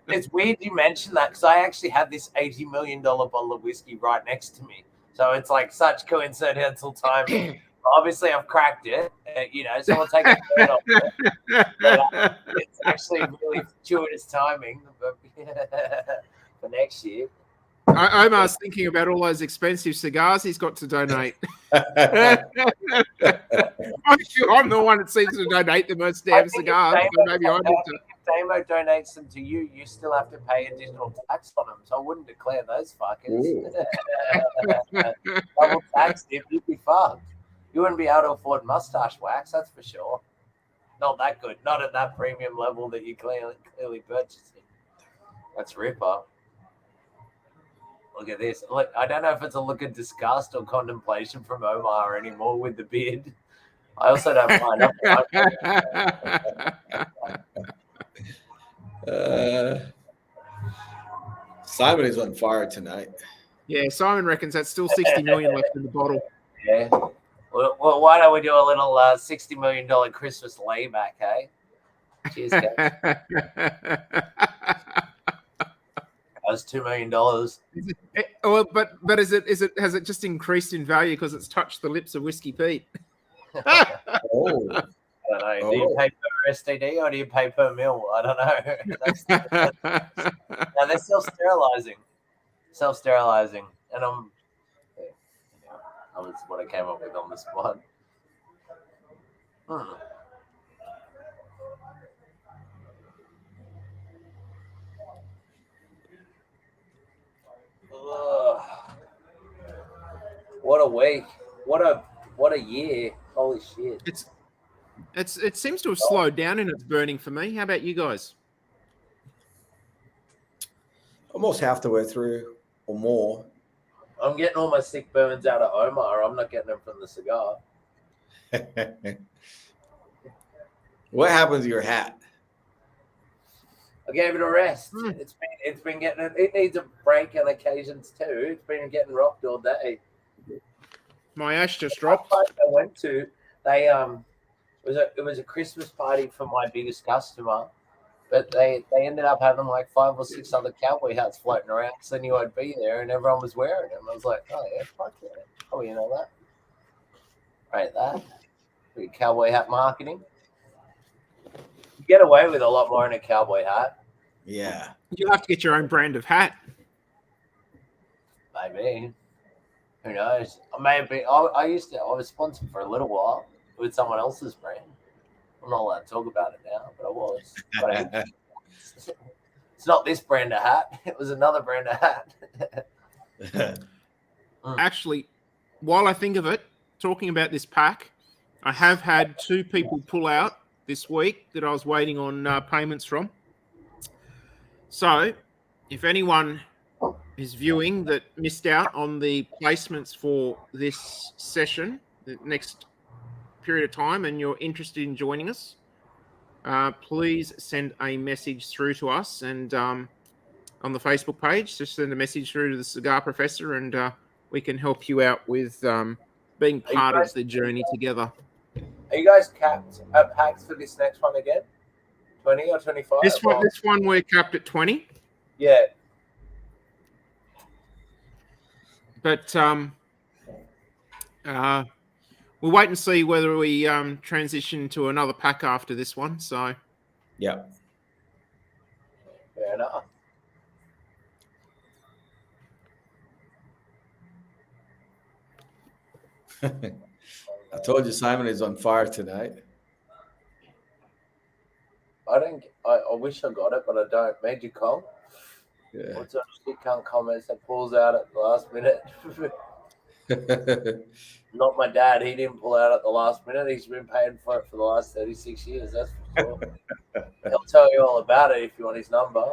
It's weird you mentioned that because I actually had this $80 million bottle of whiskey right next to me. So it's like such coincidental timing. Obviously, I've cracked it, so we'll take a third off it. But, it's actually really fortuitous timing for next year. Omar's thinking about all those expensive cigars he's got to donate. I'm the one that seems to donate the most damn cigars. So maybe I need to. If Damo donates them to you, you still have to pay additional tax on them. So I wouldn't declare those fuckers. Double tax if you'd be fucked. You wouldn't be able to afford mustache wax, that's for sure. Not that good. Not at that premium level that you clearly purchasing. That's ripper. Look at this. Look, I don't know if it's a look of disgust or contemplation from Omar anymore with the beard. I also don't mind. Simon is on fire tonight. Yeah, Simon reckons that's still 60 million left in the bottle. Yeah. Well, why don't we do a little $60 million Christmas layback, hey? Cheers, guys. That's $2 million. But has it just increased in value because it's touched the lips of Whiskey Pete? I don't know. Do you pay per STD or do you pay per mil? I don't know. No, they're self-sterilizing, and that was what I came up with on the spot. What a week! What a year! Holy shit! It seems to have slowed down in its burning for me. How about you guys? Almost half the way through or more. I'm getting all my sick burns out of Omar. I'm not getting them from the cigar. What happened to your hat? I gave it a rest. It's been getting it needs a break on occasions too. It's been getting rocked all day. My ash just dropped. I went to it was a Christmas party for my biggest customer, but they ended up having like 5 or 6 other cowboy hats floating around because they knew I'd be there and everyone was wearing them. I was like, oh yeah, fuck yeah. Oh, you know that? Right, that. Pretty cowboy hat marketing. You get away with a lot more in a cowboy hat. Yeah. You have to get your own brand of hat. Maybe. Who knows? I may have been. I was sponsored for a little while with someone else's brand. I'm not allowed to talk about it now, but I was. It's not this brand of hat. It was another brand of hat. Actually, while I think of it, talking about this pack, I have had 2 people pull out this week that I was waiting on payments from. So, if anyone is viewing that missed out on the placements for this session, the next period of time, and you're interested in joining us, please send a message through to us, and on the Facebook page, just send a message through to the Cigar Professor, and we can help you out with being part of the journey together. Are you guys capped at packs for this next one again? 20 or 25? This one we're capped at 20. Yeah. But we'll wait and see whether we transition to another pack after this one. So, yeah. Fair enough. I told you Simon is on fire tonight. I wish I got it, but I don't. Magic Kong. Yeah. What's up, shit cunt comments that pulls out at the last minute? Not my dad. He didn't pull out at the last minute. He's been paying for it for the last 36 years. That's for sure. He'll tell you all about it if you want his number.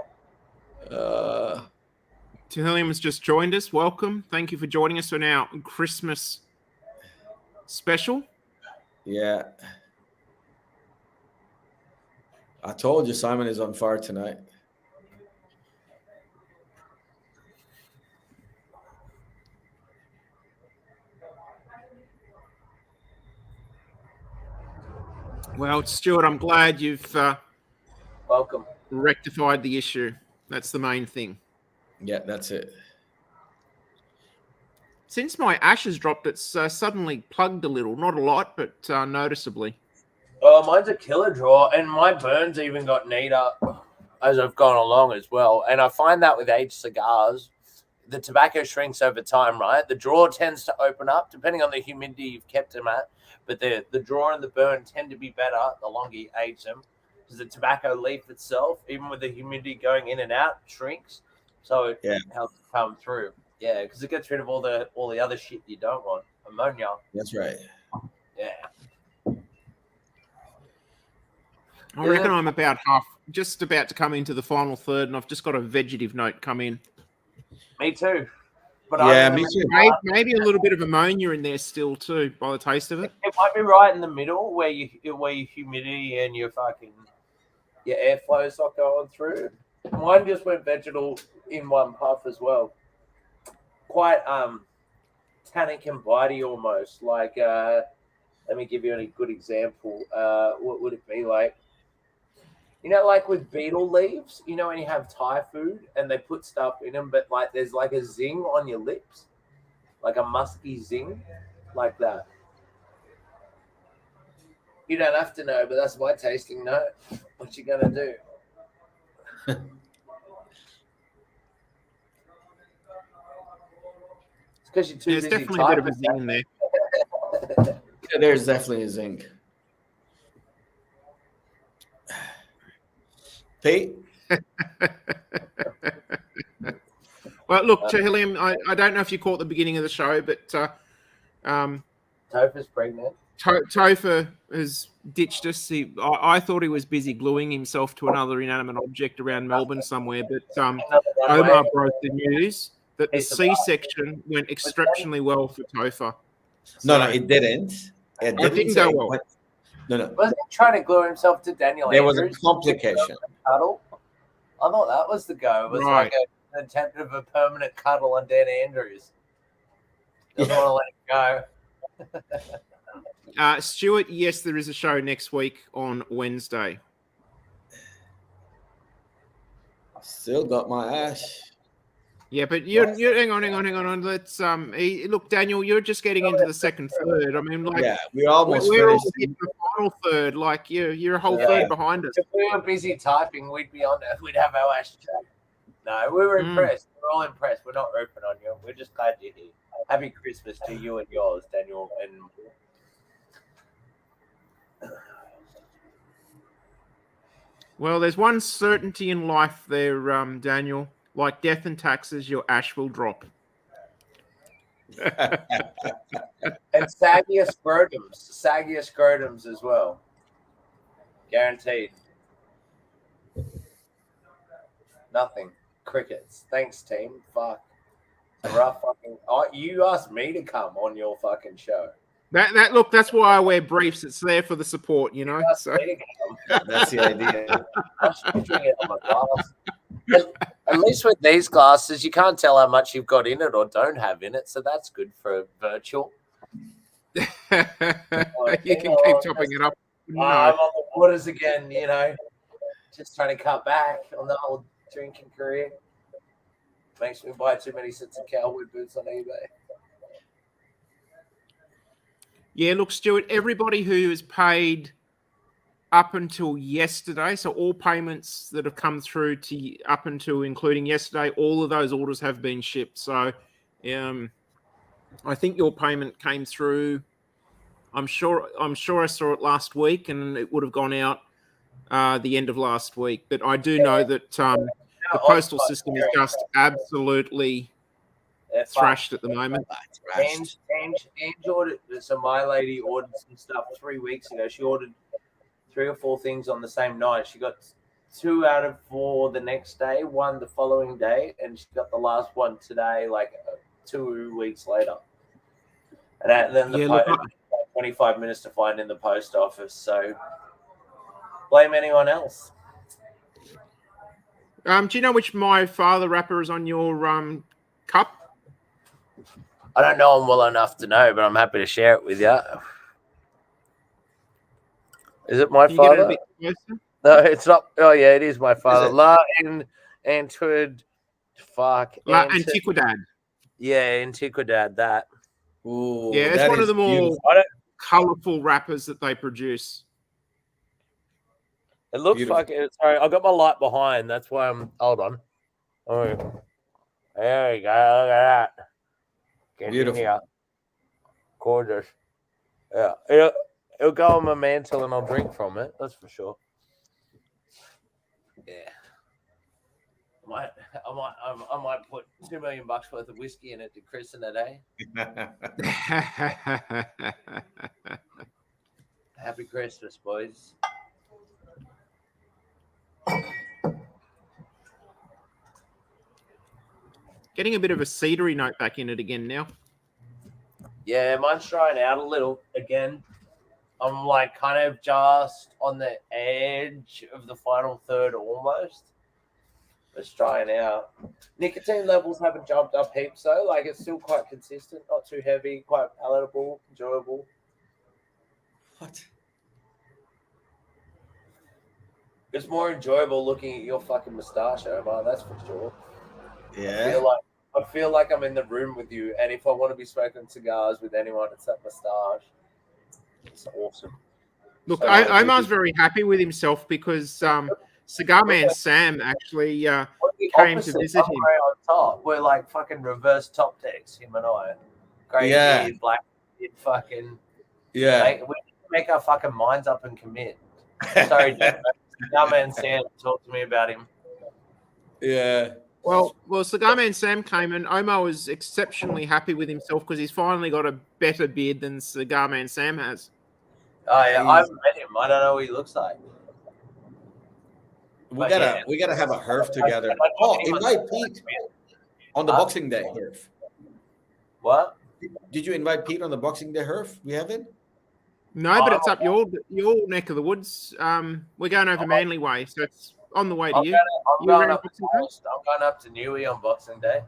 Tahilium has just joined us. Welcome. Thank you for joining us on our Christmas special. Yeah. I told you Simon is on fire tonight. Well, Stuart, I'm glad you've Welcome. rectified the issue. That's the main thing. Yeah, that's it. Since my ashes dropped, it's suddenly plugged a little. Not a lot, but noticeably. Oh, mine's a killer draw, and my burns even got neater as I've gone along as well. And I find that with aged cigars, the tobacco shrinks over time, right? The draw tends to open up, depending on the humidity you've kept them at. But the draw and the burn tend to be better the longer you age them, because the tobacco leaf itself, even with the humidity going in and out, shrinks. So it helps come through. Yeah, because it gets rid of all the other shit you don't want. Ammonia. That's right. Yeah. I reckon I'm just about to come into the final third, and I've just got a vegetative note come in. Me too. But yeah, me too. Maybe a little bit of ammonia in there still too, by the taste of it. It might be right in the middle where your humidity and your airflow is not going through. Mine just went vegetal in one puff as well. Quite tannic and bitey almost. Like let me give you a good example. What would it be like? You know, like with beetle leaves, you know, when you have Thai food and they put stuff in them, but like there's like a zing on your lips, like a musky zing, like that. You don't have to know, but that's my tasting note. What you gonna do? It's because you're too busy. There's definitely a bit of a zing in there. Yeah, there's definitely a zing. Pete? Well, look, Tahilium, I don't know if you caught the beginning of the show, but Topher's pregnant. Topher has ditched us. I thought he was busy gluing himself to another inanimate object around Melbourne somewhere, but Omar broke the news that the C-section went exceptionally well for Topher. No, it didn't. It didn't go well. No. Wasn't he trying to glue himself to Daniel There Andrews? was a complication. Cuddle? I thought that was the go. It was like an attempt of a permanent cuddle on Dan Andrews. Doesn't want to let it go. Stuart, yes, there is a show next week on Wednesday. Still got my ash. Yeah, but you're hang on. Let's look, Daniel, you're just getting into the second third. I mean, like, we're almost we're all finished. in the final third. Like, you're a whole third behind us. If we were busy typing, we'd be on there. We'd have our ash chat. No, we were impressed. We're all impressed. We're not ripping on you. We're just glad you're here. Happy Christmas to you and yours, Daniel. And Well, there's one certainty in life there, Daniel. Like death and taxes, your ash will drop. And saggier scrotums as well. Guaranteed. Nothing. Crickets. Thanks, team. Fuck. It's a rough fucking. Oh, you asked me to come on your fucking show. Look, that's why I wear briefs. It's there for the support, you know. So. That's the idea. I'm still drinking on my glass. At least with these glasses, you can't tell how much you've got in it or don't have in it, so that's good for virtual. You can keep topping it up. No. I'm on the waters again, you know, just trying to cut back on the whole drinking career. Makes me buy too many sets of cowboy boots on eBay. Yeah, look, Stuart, everybody who has paid up until yesterday, so all payments that have come through to up until including yesterday, all of those orders have been shipped. So I think your payment came through. I'm sure I saw it last week, and it would have gone out the end of last week. But I do know that the postal system is just absolutely thrashed at the moment. Ange ordered, so my lady ordered some stuff 3 weeks ago. She ordered 3 or 4 things on the same night. She got 2 out of 4 the next day, 1 the following day, and she got the last one today, like 2 weeks later. And then the post, 25 minutes to find in the post office. So blame anyone else. Do you know which My Father wrapper is on your cup? I don't know him well enough to know, but I'm happy to share it with you. Is it My Father? No, it's not. Oh, yeah, it is My Father. La Antiquidad. Fuck. La Antiquidad. Yeah, Antiquidad, that. Ooh, yeah, it's one of the more colourful wrappers that they produce. It looks like it. Sorry, I got my light behind. That's why I'm. Hold on. Oh, there we go. Look at that. Beautiful. Gorgeous. Yeah. It'll go on my mantle and I'll drink from it. That's for sure. Yeah. I might put $2 million worth of whiskey in it to christen it, eh? Happy Christmas, boys. Getting a bit of a cedary note back in it again now. Yeah, mine's drying out a little again. I'm like kind of just on the edge of the final third almost. It's drying out. Nicotine levels haven't jumped up heaps though. Like it's still quite consistent, not too heavy, quite palatable, enjoyable. What? It's more enjoyable looking at your fucking moustache, Omar, that's for sure. Yeah. I feel like I'm in the room with you, and if I want to be smoking cigars with anyone, it's that moustache. It's awesome. Look, Omar's very happy with himself because Cigar Man Sam actually came to visit him. On top. We're like fucking reverse top decks, him and I. Grey beard, black beard, fucking. Yeah. We make our fucking minds up and commit. Sorry, Cigar Man Sam, talk to me about him. Yeah. Well, Cigar Man Sam came and Omar was exceptionally happy with himself because he's finally got a better beard than Cigar Man Sam has. Oh yeah, I haven't met him. I don't know what he looks like. We gotta have a herf together. Oh, invite Pete on the Boxing Day herf. What? Did you invite Pete on the Boxing Day herf? We haven't. No, but it's up your neck of the woods. We're going over Manly Way, so it's on the way to you. I'm going up to Newey on Boxing Day.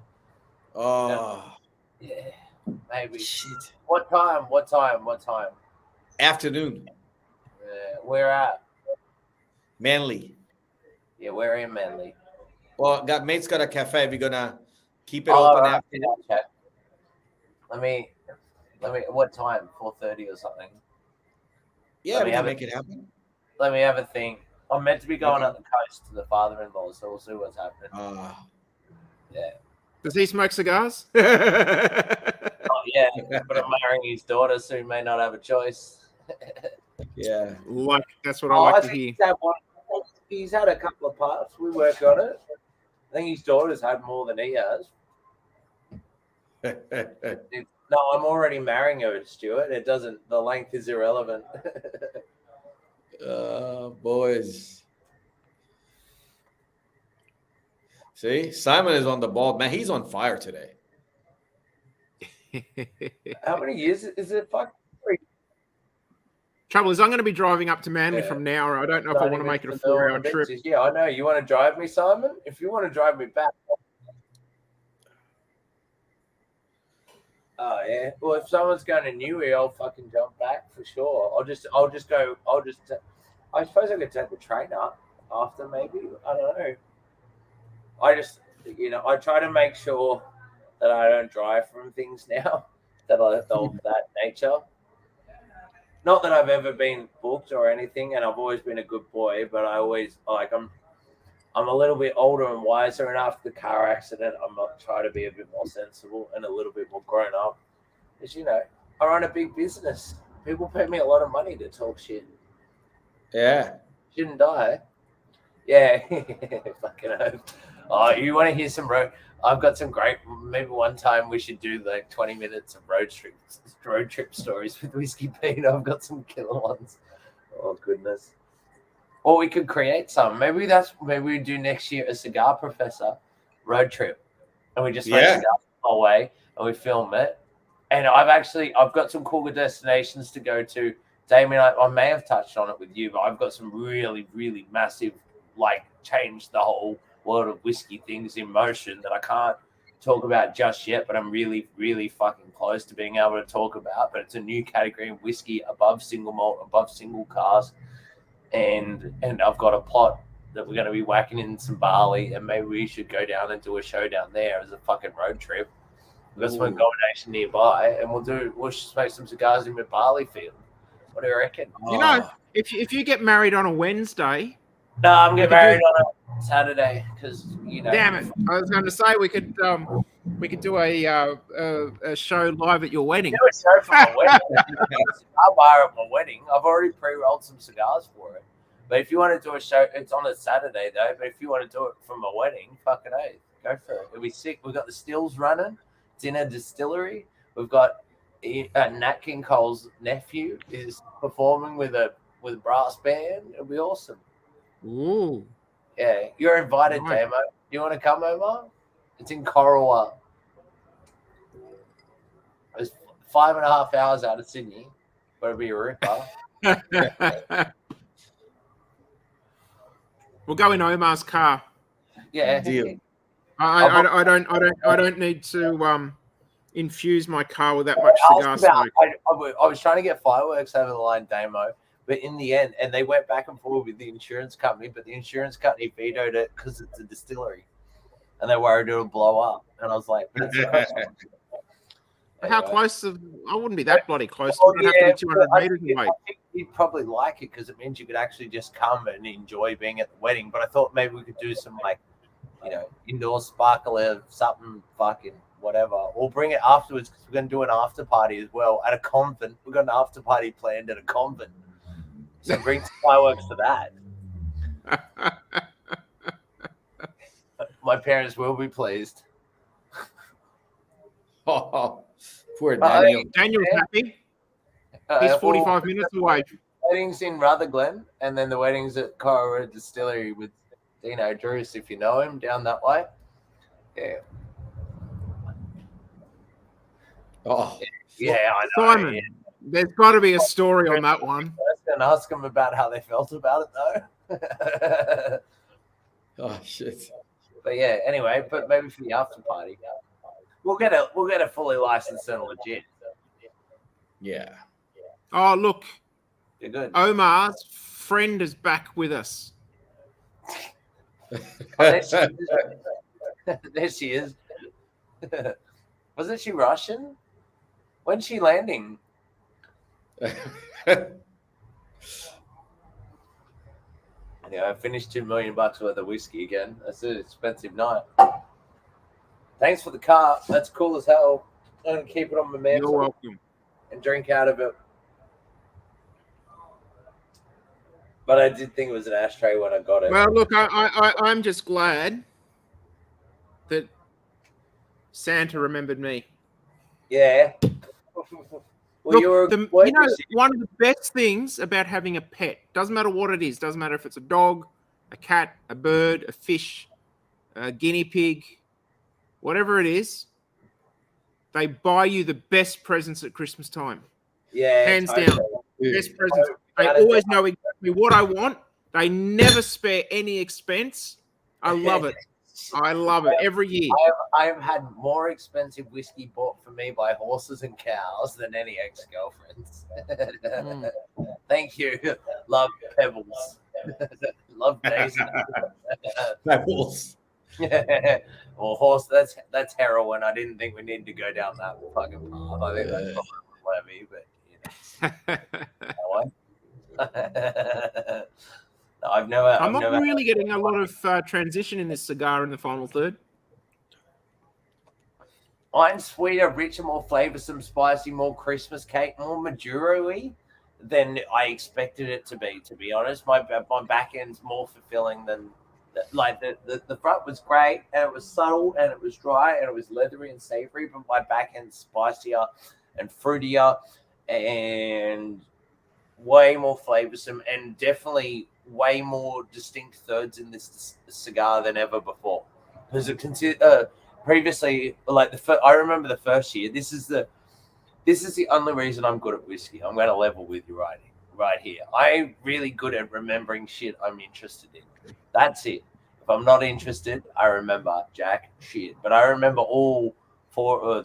Oh. Yeah, maybe. Shit. What time? Afternoon. Where at? Manly. Yeah, we're in Manly. Well, mate's got a cafe. We're gonna keep it open after. Let me. What time? 4:30 or something. Yeah, we can make it happen. Let me have a think. I'm meant to be going up the coast to the father-in-law, so we'll see what's happening. Yeah. Does he smoke cigars? Oh yeah, but I'm marrying his daughter, so he may not have a choice. Yeah, that's what I like to hear. He's had a couple of parts. We work on it. I think his daughter's had more than he has. No, I'm already marrying her, Stuart. It doesn't. The length is irrelevant. Boys. See, Simon is on the ball, man. He's on fire today. How many years is it? Fuck. Trouble is, I'm going to be driving up to Manly from now. I don't know if I want to make it a 4-hour trip. Yeah, I know. You want to drive me, Simon? If you want to drive me back. Oh yeah. Well, if someone's going to Newey, I'll fucking jump back for sure. I suppose I could take the train up after, maybe. I don't know. I try to make sure that I don't drive from things now of that nature. Not that I've ever been booked or anything, and I've always been a good boy, but I always I'm a little bit older and wiser, and after the car accident, I'm not trying to be a bit more sensible and a little bit more grown up. Because, I run a big business. People pay me a lot of money to talk shit. Yeah. Shouldn't die. Yeah. Fucking hope. Oh, you want to hear some road? I've got some great. Maybe one time we should do like 20 minutes of road trip stories with Whiskey Pete. I've got some killer ones. Oh goodness. Or we could create some. Maybe we do next year a Cigar Professor road trip, and we just make cigars away and we film it. And I've got some cooler destinations to go to. Damien, I may have touched on it with you, but I've got some really, really massive, change the whole world of whiskey things in motion that I can't talk about just yet, but I'm really, really fucking close to being able to talk about. But it's a new category in whiskey above single malt, above single cask. And I've got a plot that we're going to be whacking in some barley, and maybe we should go down and do a show down there as a fucking road trip. We've got some accommodation nearby, and we'll just make some cigars in the barley field. What do you reckon? If you get married on a Wednesday. No, I'm getting married on a Saturday because Damn it! I was going to say we could do a show live at your wedding. Do a show for my wedding. Cigar bar at my wedding. I've already pre-rolled some cigars for it. But if you want to do a show, it's on a Saturday though. But if you want to do it for my wedding, fucking A, go for it. It'll be sick. We've got the stills running. It's in a distillery. We've got Nat King Cole's nephew is performing with a brass band. It'll be awesome. Ooh. Yeah, you're invited, Nice. Damo. You want to come over? It's in Corowa. It's 5.5 hours out of Sydney, but it'll be a ripper. We'll go in Omar's car. Yeah. Deal. I don't need to infuse my car with that much cigar smoke. I was trying to get fireworks over the line, Damo, but in the end, and they went back and forth with the insurance company, but the insurance company vetoed it because it's a distillery, and they worried it'll blow up. And I was like, but it's How close? I wouldn't be that bloody close. Well, I'd have to be 200 meters away. I think you'd probably like it because it means you could actually just come and enjoy being at the wedding. But I thought maybe we could do some indoor sparkler, something fucking whatever. Or bring it afterwards because we're going to do an after party as well at a convent. We've got an after party planned at a convent. So bring some fireworks for that. My parents will be pleased. Oh, poor Daniel. Daniel's happy. He's 45 minutes away. Wedding's in Rutherglen, and then the wedding's at Corowa Distillery with Dino Druce, if you know him, down that way. Yeah. Oh, Yeah, I know. Simon, Yeah. there's got to be a story on that one. I was going to ask them about how they felt about it, though. oh shit. But yeah, anyway, but maybe for the after party, we'll get a fully licensed and legit. Yeah. Oh, look, You're good. Omar's friend is back with us. There she is. Wasn't she Russian? When's she landing? Yeah, I finished $2 million worth of whiskey again. That's an expensive night. Thanks for the car. That's cool as hell. I'm gonna keep it on my You're mantle welcome. and drink out of it. But I did think it was an ashtray when I got it. Well, look, I'm just glad that Santa remembered me. Yeah. Well, Look, one of the best things about having a pet, doesn't matter what it is, doesn't matter if it's a dog, a cat, a bird, a fish, a guinea pig, whatever it is, they buy you the best presents at Christmas time. Yeah, hands totally. down, best presents. They always know exactly what I want. They never spare any expense. I love it. I love it every year. I have had more expensive whiskey bought for me by horses and cows than any ex-girlfriends. Thank you. Love Pebbles. Love Daisy. Pebbles. Well, horse, that's heroin. I didn't think we needed to go down that fucking path. I think that's probably but I'm not really getting a lot of transition in this cigar in the final third. Mine's sweeter, richer, more flavoursome, spicy, more Christmas cake, more Maduro-y than I expected it to be honest. My back end's more fulfilling than like the front was great and it was subtle and it was dry and it was leathery and savoury, but my back end's spicier and fruitier and way more flavoursome and definitely way more distinct thirds in this cigar than ever before. Because previously, like I remember the first year. This is the only reason I'm good at whiskey. I'm going to level with you right here. I'm really good at remembering shit I'm interested in. That's it. If I'm not interested, I remember jack shit. But I remember all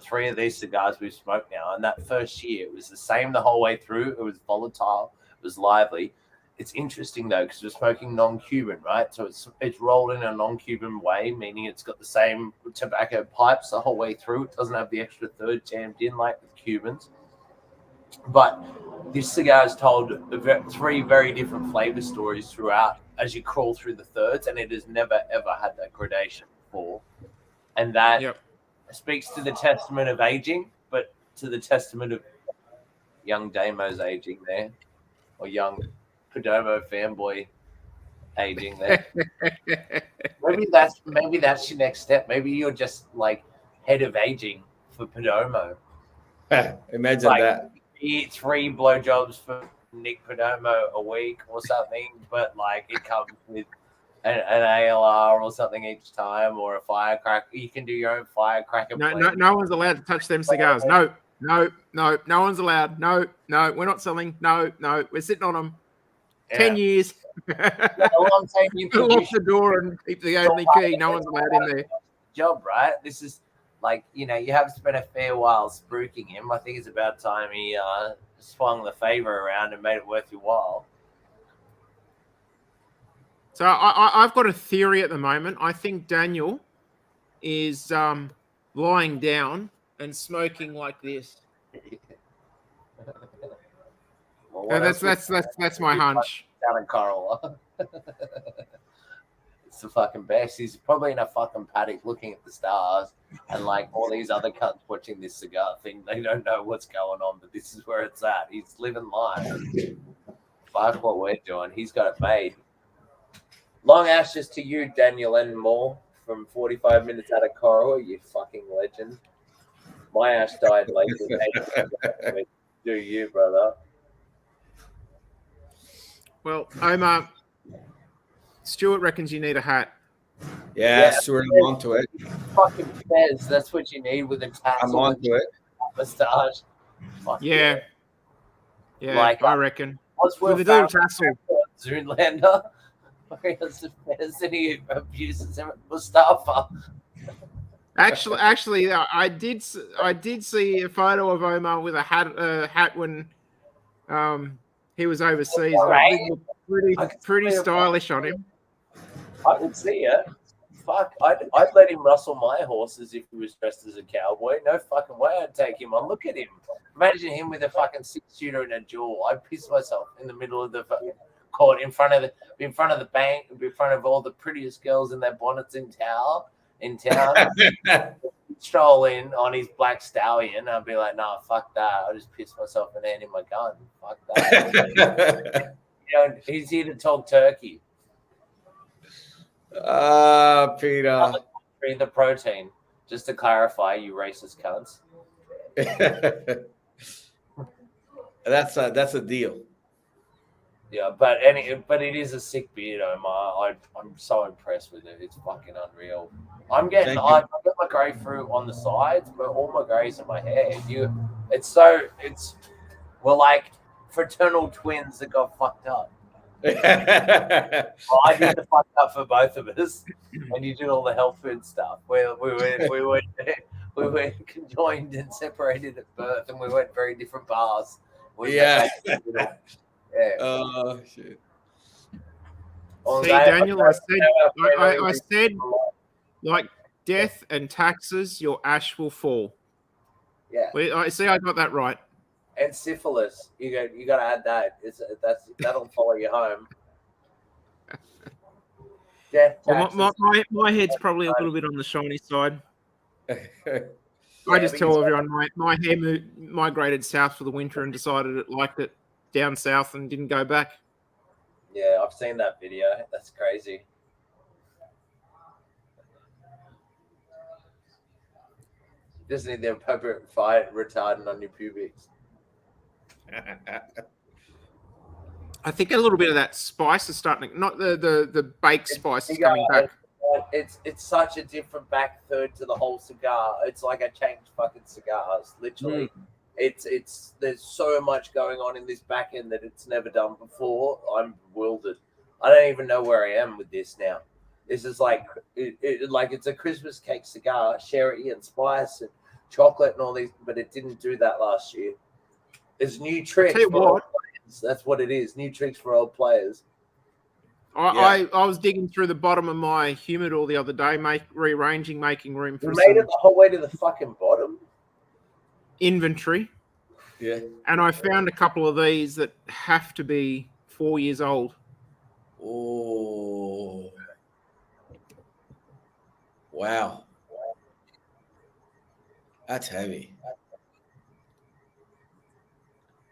three of these cigars we've smoked now. And that first year, it was the same the whole way through. It was volatile. It was lively. It's interesting though, because we're smoking non-Cuban, right? So it's rolled in a non-Cuban way, meaning it's got the same tobacco pipes the whole way through. It doesn't have the extra third jammed in like with Cubans. But this cigar has told three very different flavor stories throughout as you crawl through the thirds, and it has never ever had that gradation before. And that speaks to the testament of aging, but to the testament of young Damo's aging there, or young Perdomo fanboy aging there. maybe that's your next step. Maybe you're just like head of aging for Perdomo. Imagine like, that. Eat 3 blowjobs for Nick Perdomo a week or something, but like it comes with an ALR or something each time, or a firecracker. You can do your own firecracker. No one's allowed to touch them cigars. No one's allowed. No, we're not selling. No, we're sitting on them. 10 years. I'm saying you lock the door and keep the only key. No one's allowed in there. Job, right? This is like, you have spent a fair while spruiking him. I think it's about time he swung the favor around and made it worth your while. So I've got a theory at the moment. I think Daniel is lying down and smoking like this. Well, that's my hunch. Down in Corolla. It's the fucking best. He's probably in a fucking paddock looking at the stars, and like all these other cunts watching this cigar thing, they don't know what's going on, but this is where it's at. He's living life. Fuck what we're doing. He's got it made. Long ashes to you, Daniel N. Moore, from 45 minutes out of Corolla, you fucking legend. My ash died late. Do you, brother? Well, Omar, Stuart reckons you need a hat. Yeah, Stuart, I'm onto it. Fucking fez, that's what you need with a tassel. I'm onto it. Mustache. Yeah, like, I reckon. With a little tassel. Zoolander. And he abuses him at Mustafa. Actually, I did see a photo of Omar with a hat when he was overseas. Right. It looked pretty stylish on him. I could see it. Fuck, I'd let him rustle my horses if he was dressed as a cowboy. No fucking way I'd take him on. Look at him. Imagine him with a fucking 6-shooter and a jewel. I'd piss myself in the middle of the fucking court in front of the bank, in front of all the prettiest girls in their bonnets in town. Stroll in on his black stallion. I'd be like, nah, fuck that. I'll just piss myself and hand him my gun. Fuck that. He's here to talk turkey. Peter. The protein. Just to clarify, you racist cunts. That's a deal. Yeah, but it is a sick beard, Omar. I'm so impressed with it. It's fucking unreal. I get my grapefruit on the sides, but all my grey's in my hair. We're like fraternal twins that got fucked up. I did the fuck up for both of us, and you did all the health food stuff. We were conjoined and separated at birth, and we went very different paths. Yeah. Yeah. Shit. See, Daniel, I said, like death and taxes, your ash will fall. Yeah. I see. I got that right. And syphilis, you got to add that. That'll follow you home. Death, well, my head's probably a little bit on the shiny side. I just tell everyone my hair migrated south for the winter and decided it liked it down south and didn't go back. Yeah, I've seen that video. That's crazy. Just need the appropriate fire retardant on your pubics. I think a little bit of that spice is starting to, not the baked spice is coming back. It's such a different back third to the whole cigar. It's like I changed fucking cigars, literally. It's there's so much going on in this back end that it's never done before. I'm bewildered. I don't even know where I am with this now. This is like it's a Christmas cake cigar, sherry and spice and chocolate and all these, but it didn't do that last year. It's new tricks for old players. That's what it is. New tricks for old players. I was digging through the bottom of my humidor the other day, rearranging, making room for you made it the whole way to the fucking bottom. Inventory. Yeah. And I found a couple of these that have to be 4 years old. Oh. Wow. That's heavy.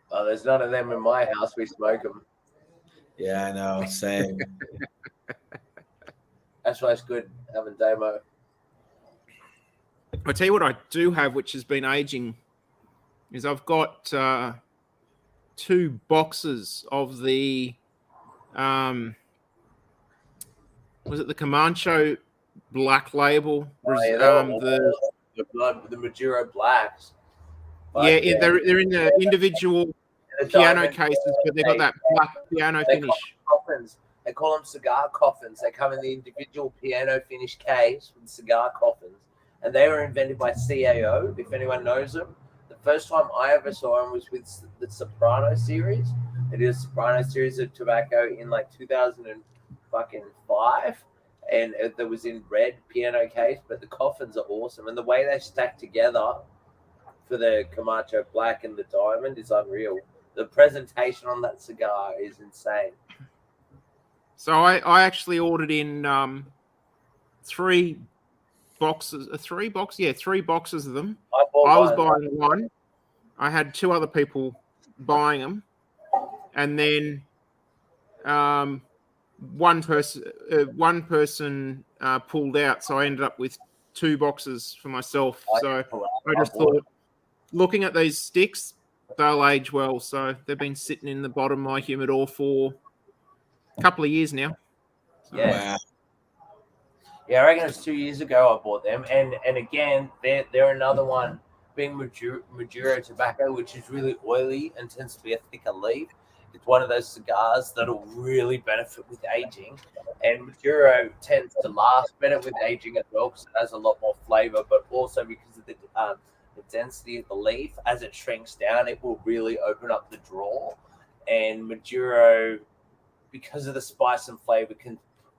Oh, there's none of them in my house. We smoke them. Yeah, I know. Same. That's why it's good having Damo. I'll tell you what I do have, which has been aging, is I've got 2 boxes of the was it the Comanche Black Label? The Maduro Blacks. Yeah, they're in the individual piano cases, but they've got that black piano finish. Coffins. They call them cigar coffins. They come in the individual piano finish case with cigar coffins. And they were invented by CAO, if anyone knows them. The first time I ever saw them was with the Soprano series. They did a Soprano series of tobacco in like 2005. And that was in red piano case, but the coffins are awesome. And the way they stack together for the Camacho Black and the Diamond is unreal. The presentation on that cigar is insane. So I actually ordered in 3 boxes. 3 boxes? Yeah, 3 boxes of them. I was buying one. I had 2 other people buying them. And then one person pulled out, so I ended up with 2 boxes for myself. So I just thought, looking at these sticks, they'll age well. So they've been sitting in the bottom of my humidor for a couple of years now. So. Yeah. Yeah, I reckon it was 2 years ago I bought them. And again, they're another one, being Maduro tobacco, which is really oily and tends to be a thicker leaf. It's one of those cigars that'll really benefit with aging. And Maduro tends to last better with aging as well because it has a lot more flavor, but also because of the density of the leaf, as it shrinks down, it will really open up the draw. And Maduro, because of the spice and flavor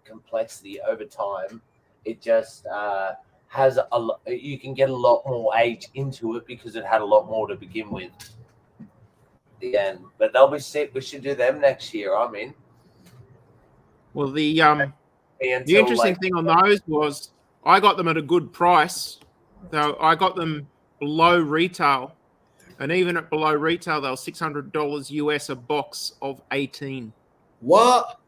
complexity over time, it just has you can get a lot more age into it because it had a lot more to begin with. Again, but they'll be sick. We should do them next year. I'm in. Well, the interesting thing on those was I got them at a good price. So I got them below retail, and even at below retail, they were $600 US a box of 18. What?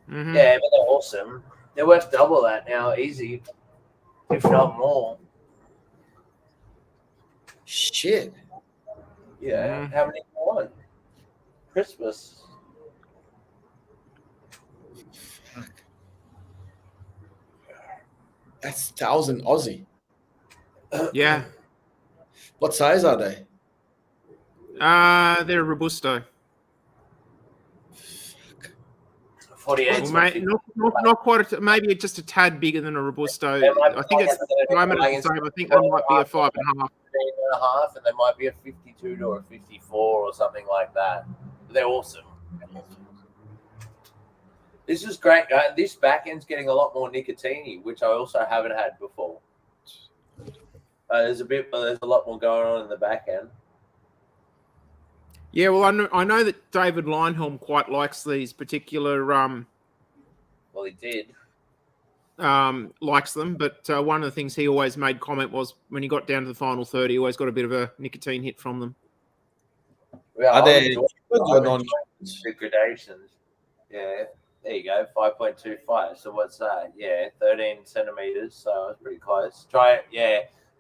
Mhm. Yeah, but they're awesome. They're worth double that now, easy, if not more. Shit. Yeah, Mhm. how many do you want? Christmas. Fuck. That's 1,000 Aussie. Yeah. What size are they? They're Robusto. Fuck. 48 Well, or mate, 50. not quite. Maybe just a tad bigger than a Robusto. They might be I think like it's at the moment it's the same. I think they might be a 5.5. 15.5, and they might be a 52 to a 54 or something like that. They're awesome. This is great. This back end's getting a lot more nicotine, which I also haven't had before. There's a lot more going on in the back end. Yeah, well, I know that David Leinhelm quite likes these particular Well, he did. likes them, but one of the things he always made comment was when he got down to the final third, he always got a bit of a nicotine hit from them. Yeah, Are I'm they enjoying humans or non? the gradations. Yeah, there you go, 5.25. So what's that? Yeah, 13 centimeters. So it's pretty close.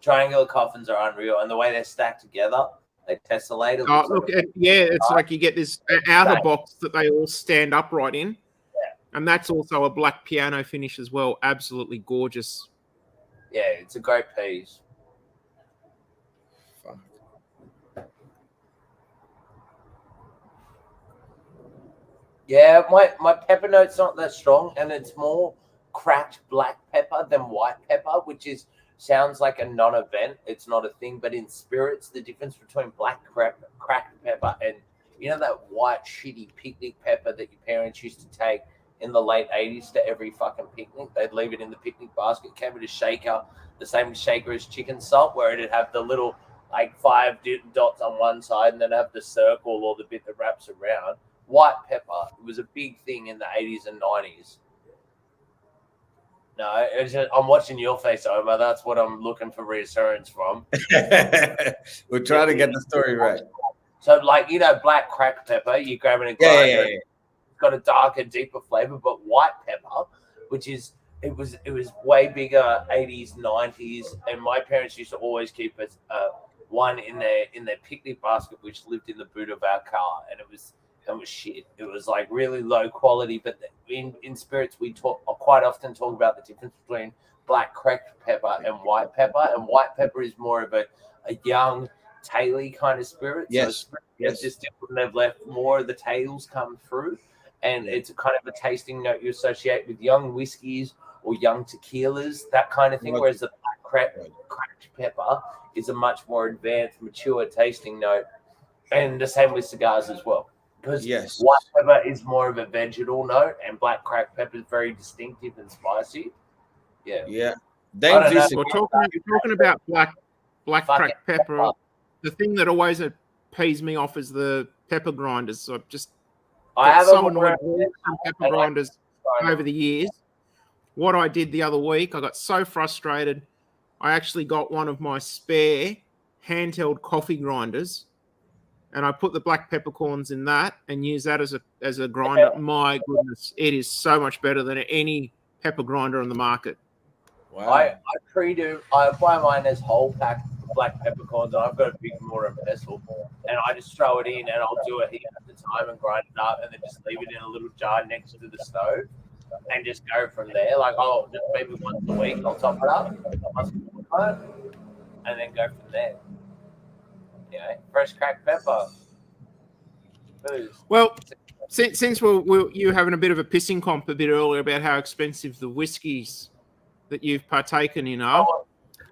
Triangular coffins are unreal, and the way they're stacked together, they tessellate. Oh, look, it's like you get this outer box that they all stand upright in, and that's also a black piano finish as well. Absolutely gorgeous. Yeah, it's a great piece. Fuck. Yeah, my pepper note's not that strong, and it's more cracked black pepper than white pepper, which sounds like a non-event. It's not a thing, but in spirits, the difference between cracked pepper and that white shitty picnic pepper that your parents used to take in the late 80s to every fucking picnic. They'd leave it in the picnic basket, came in a shaker, the same shaker as chicken salt, where it'd have the little like 5 dots on one side and then have the circle or the bit that wraps around. White pepper was a big thing in the 80s and 90s. No, I'm watching your face, Omar. That's what I'm looking for reassurance from. We're trying to get the story right. So, like, black cracked pepper, you grab it in a grinder. Yeah. It's got a darker, deeper flavor, but white pepper, it was way bigger 80s, 90s, and my parents used to always keep one in their picnic basket, which lived in the boot of our car, and it was shit. It was like really low quality, but in spirits we quite often talk about the difference between black cracked pepper and white pepper is more of a young taily kind of spirit. Yes. So it's just when they've left, more of the tails come through, and it's a kind of a tasting note you associate with young whiskeys or young tequilas, that kind of thing. Right. Whereas the black cracked pepper is a much more advanced, mature tasting note, and the same with cigars as well. Because white pepper is more of a vegetal note, and black cracked pepper is very distinctive and spicy. Yeah. We're talking about black cracked pepper. The thing that always pees me off is the pepper grinders. So I have so annoyed with pepper grinders over the years. What I did the other week, I got so frustrated. I actually got one of my spare handheld coffee grinders, and I put the black peppercorns in that and use that as a grinder. My goodness, it is so much better than any pepper grinder on the market. Wow. I buy mine as whole pack black peppercorns, and I've got a big mortar and pestle, and I just throw it in, and I'll do it here at the time and grind it up, and then just leave it in a little jar next to the stove, and just go from there. Like, just maybe once a week I'll top it up, and then go from there. Fresh cracked pepper. Well, since you having a bit of a pissing comp a bit earlier about how expensive the whiskies that you've partaken in are,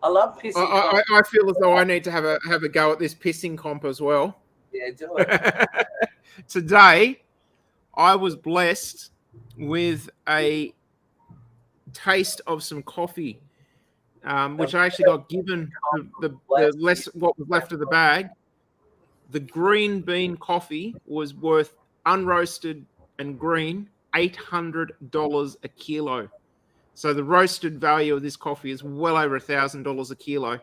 I love pissing. I feel as though I need to have a go at this pissing comp as well. Yeah, do it. Today, I was blessed with a taste of some coffee, which I actually got given the less what was left of the bag. The green bean coffee was worth unroasted and green $800 a kilo. So the roasted value of this coffee is well over $1,000 a kilo. And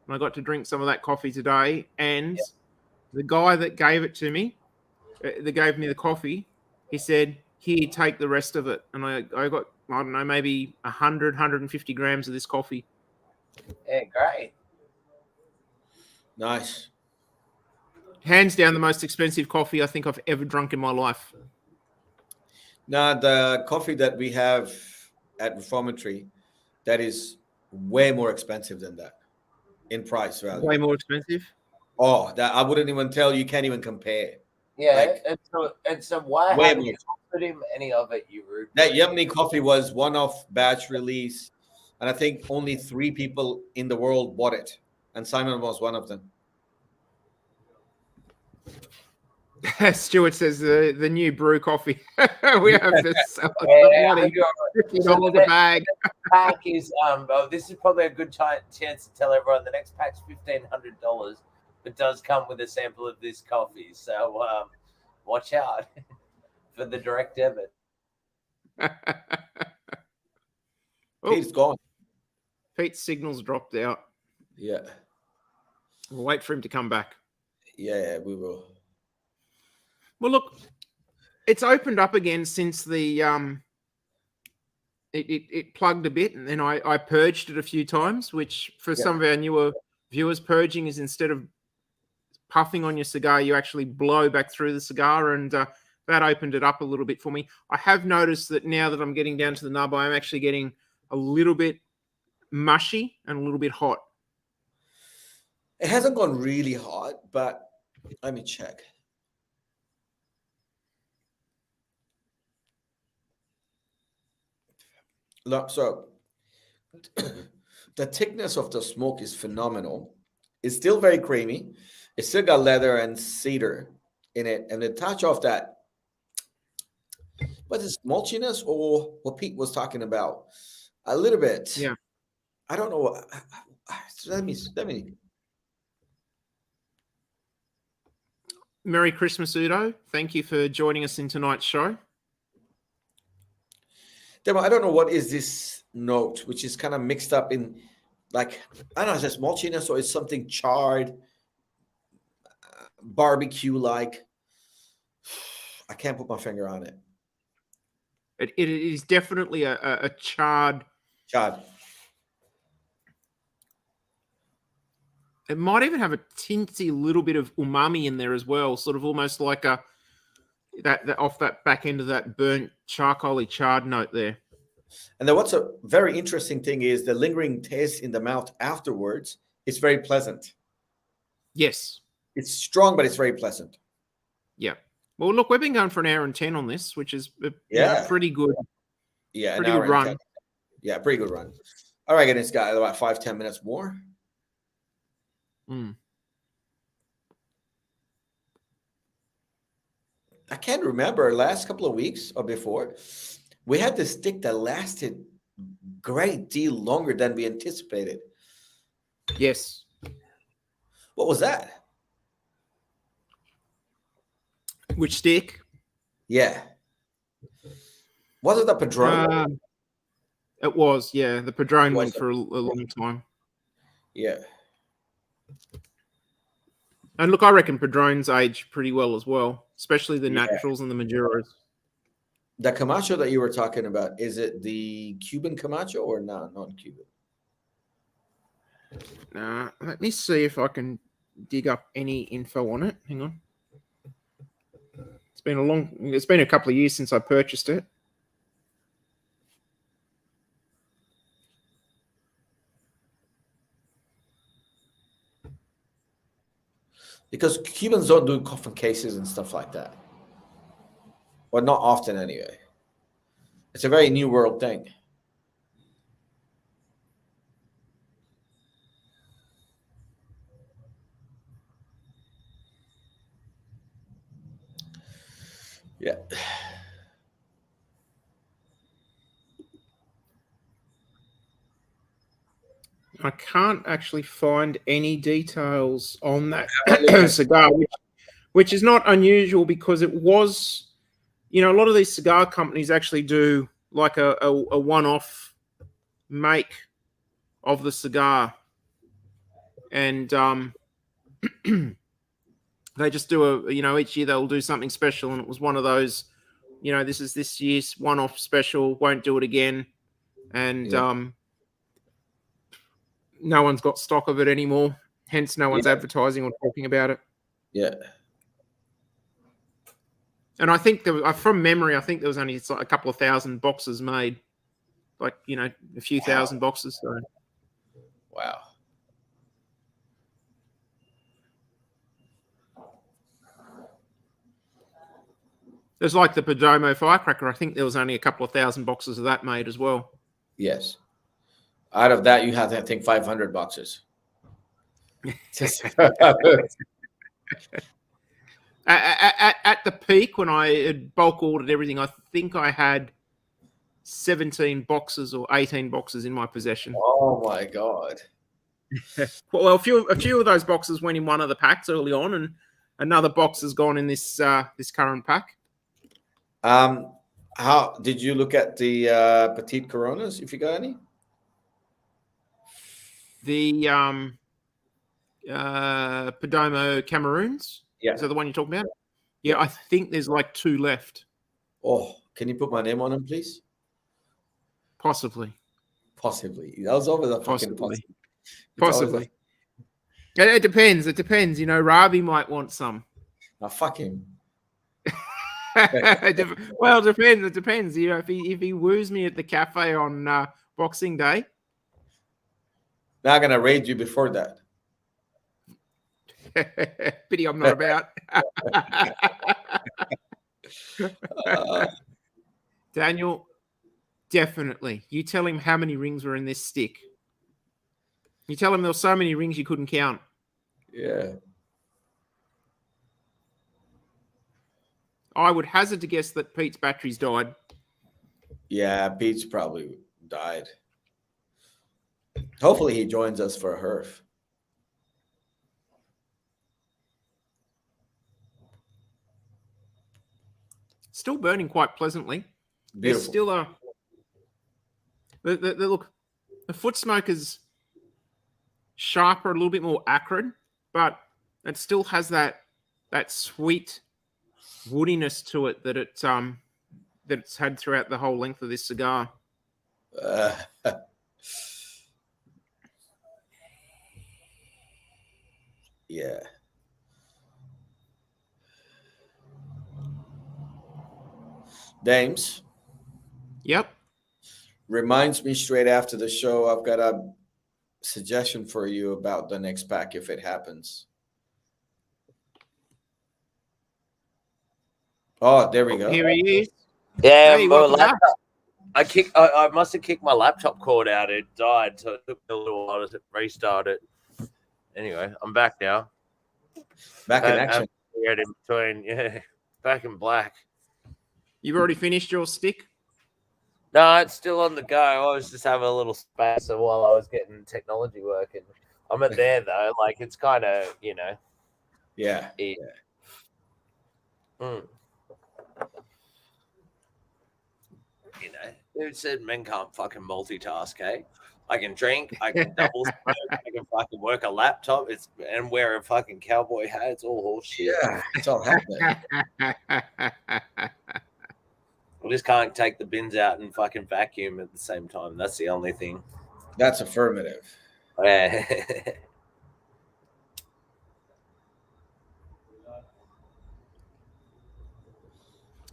I got to drink some of that coffee today. And the guy that gave it to me, that gave me the coffee, he said, "Here, take the rest of it." And I got, I don't know, maybe 100, 150 grams of this coffee. Yeah, great. Nice. Hands down, the most expensive coffee I think I've ever drunk in my life. Now, the coffee that we have at Reformatory, that is way more expensive than that in price value. Way more expensive. Oh, that I wouldn't even tell you. Can't even compare. Yeah, Like, and so why way haven't more. you offered him any of it, you rude That boy? Yummy coffee was one-off batch release, and I think only 3 people in the world bought it, and Simon was one of them. Stuart says the new brew coffee. We have this Yeah, bloody $50 So a bag. pack is oh, this is probably a good chance to tell everyone the next pack's $1,500, but does come with a sample of this coffee. So watch out for the direct debit. Oh, Pete's gone. Pete's signal's dropped out. Yeah, We'll wait for him to come back. yeah, we will. Well, look, it's opened up again since the it plugged a bit, and then I purged it a few times, which for some of our newer viewers, purging is instead of puffing on your cigar, you actually blow back through the cigar, and that opened it up a little bit for me. I have noticed that now that I'm getting down to the nub, I'm actually getting a little bit mushy and a little bit hot. It hasn't gone really hot, but let me check. Look, so the thickness of the smoke is phenomenal. It's still very creamy. It's still got leather and cedar in it, and the touch of that, what is mulchiness or what Pete was talking about? A little bit. Yeah. I don't know. Let me. Merry Christmas, Udo. Thank you for joining us in tonight's show. Demo, I don't know what is this note, which is kind of mixed up in, like, I don't know, is this mulchiness or is something charred, barbecue-like? I can't put my finger on it. It is definitely a charred. Charred. It might even have a teensy little bit of umami in there as well, sort of almost like that off that back end of that burnt charcoaly charred note there. And then what's a very interesting thing is the lingering taste in the mouth afterwards is very pleasant. Yes. It's strong, but it's very pleasant. Yeah. Well, look, we've been going for an hour and 10 on this, which is a pretty good. Yeah, pretty good run. 10. Yeah, pretty good run. All right, and it's got about 5-10 minutes more. I can't remember last couple of weeks or before. We had this stick that lasted great deal longer than we anticipated. Yes. What was that? Which stick? Yeah. Was it the Padron? It was, yeah. The Padron went for a long time. Yeah. And look, I reckon Padrones age pretty well as well, especially the naturals and the Maduros. The Camacho that you were talking about, is it the Cuban Camacho or not Cuban? Let me see if I can dig up any info on it. Hang on. It's been a couple of years since I purchased it. Because Cubans don't do coffin cases and stuff like that. Well, not often anyway. It's a very new world thing. Yeah. I can't actually find any details on that cigar, which is not unusual because it was, a lot of these cigar companies actually do like a one-off make of the cigar. And they just do each year they'll do something special. And it was one of those this is this year's one-off special. Won't do it again, and no one's got stock of it anymore. Hence, no one's advertising or talking about it. Yeah. And I think from memory, I think there was only a couple of thousand boxes made, a few thousand boxes. So. Wow. There's like the Perdomo firecracker. I think there was only a couple of thousand boxes of that made as well. Yes. Out of that, you have, I think, 500 boxes. At the peak, when I had bulk ordered everything, I think I had 17 boxes or 18 boxes in my possession. Oh my God. Well, a few of those boxes went in one of the packs early on, and another box has gone in this current pack. How did you look at the Petite Coronas, if you got any? The Perdomo Cameroons? Yeah. Is that the one you're talking about? Yeah, I think there's like 2 left. Oh, can you put my name on them, please? Possibly. That was over the fucking Possibly. It depends. It depends. Rabi might want some. Now, fuck him. Well, it depends. It depends. If he woos me at the cafe on Boxing Day. Not gonna raid you before that. Pity I'm not about. Daniel, definitely. You tell him how many rings were in this stick. You tell him there were so many rings you couldn't count. Yeah. I would hazard to guess that Pete's batteries died. Yeah, Pete's probably died. Hopefully he joins us for a herf. Still burning quite pleasantly. Beautiful. There's still look, the foot smoke is sharper, a little bit more acrid, but it still has that sweet woodiness to it that it's had throughout the whole length of this cigar. Yeah. Dames. Yep. Reminds me straight after the show, I've got a suggestion for you about the next pack if it happens. Oh, there we go. Here he is. Yeah, Hey, my welcome back. laptop. I must have kicked my laptop cord out. It died, so it took me a little while to restart it. Anyway, I'm back now. Back in action. In between, yeah, back in black. You've already finished your stick? No, it's still on the go. I was just having a little space while I was getting technology working. I'm at there though. Like it's kind of, Yeah. Who said men can't fucking multitask, eh? I can drink, I can double smoke, I can fucking work a laptop, and wear a fucking cowboy hat. It's all horse shit. Yeah, it's all happening. I just can't take the bins out and fucking vacuum at the same time. That's the only thing. That's affirmative. Yeah.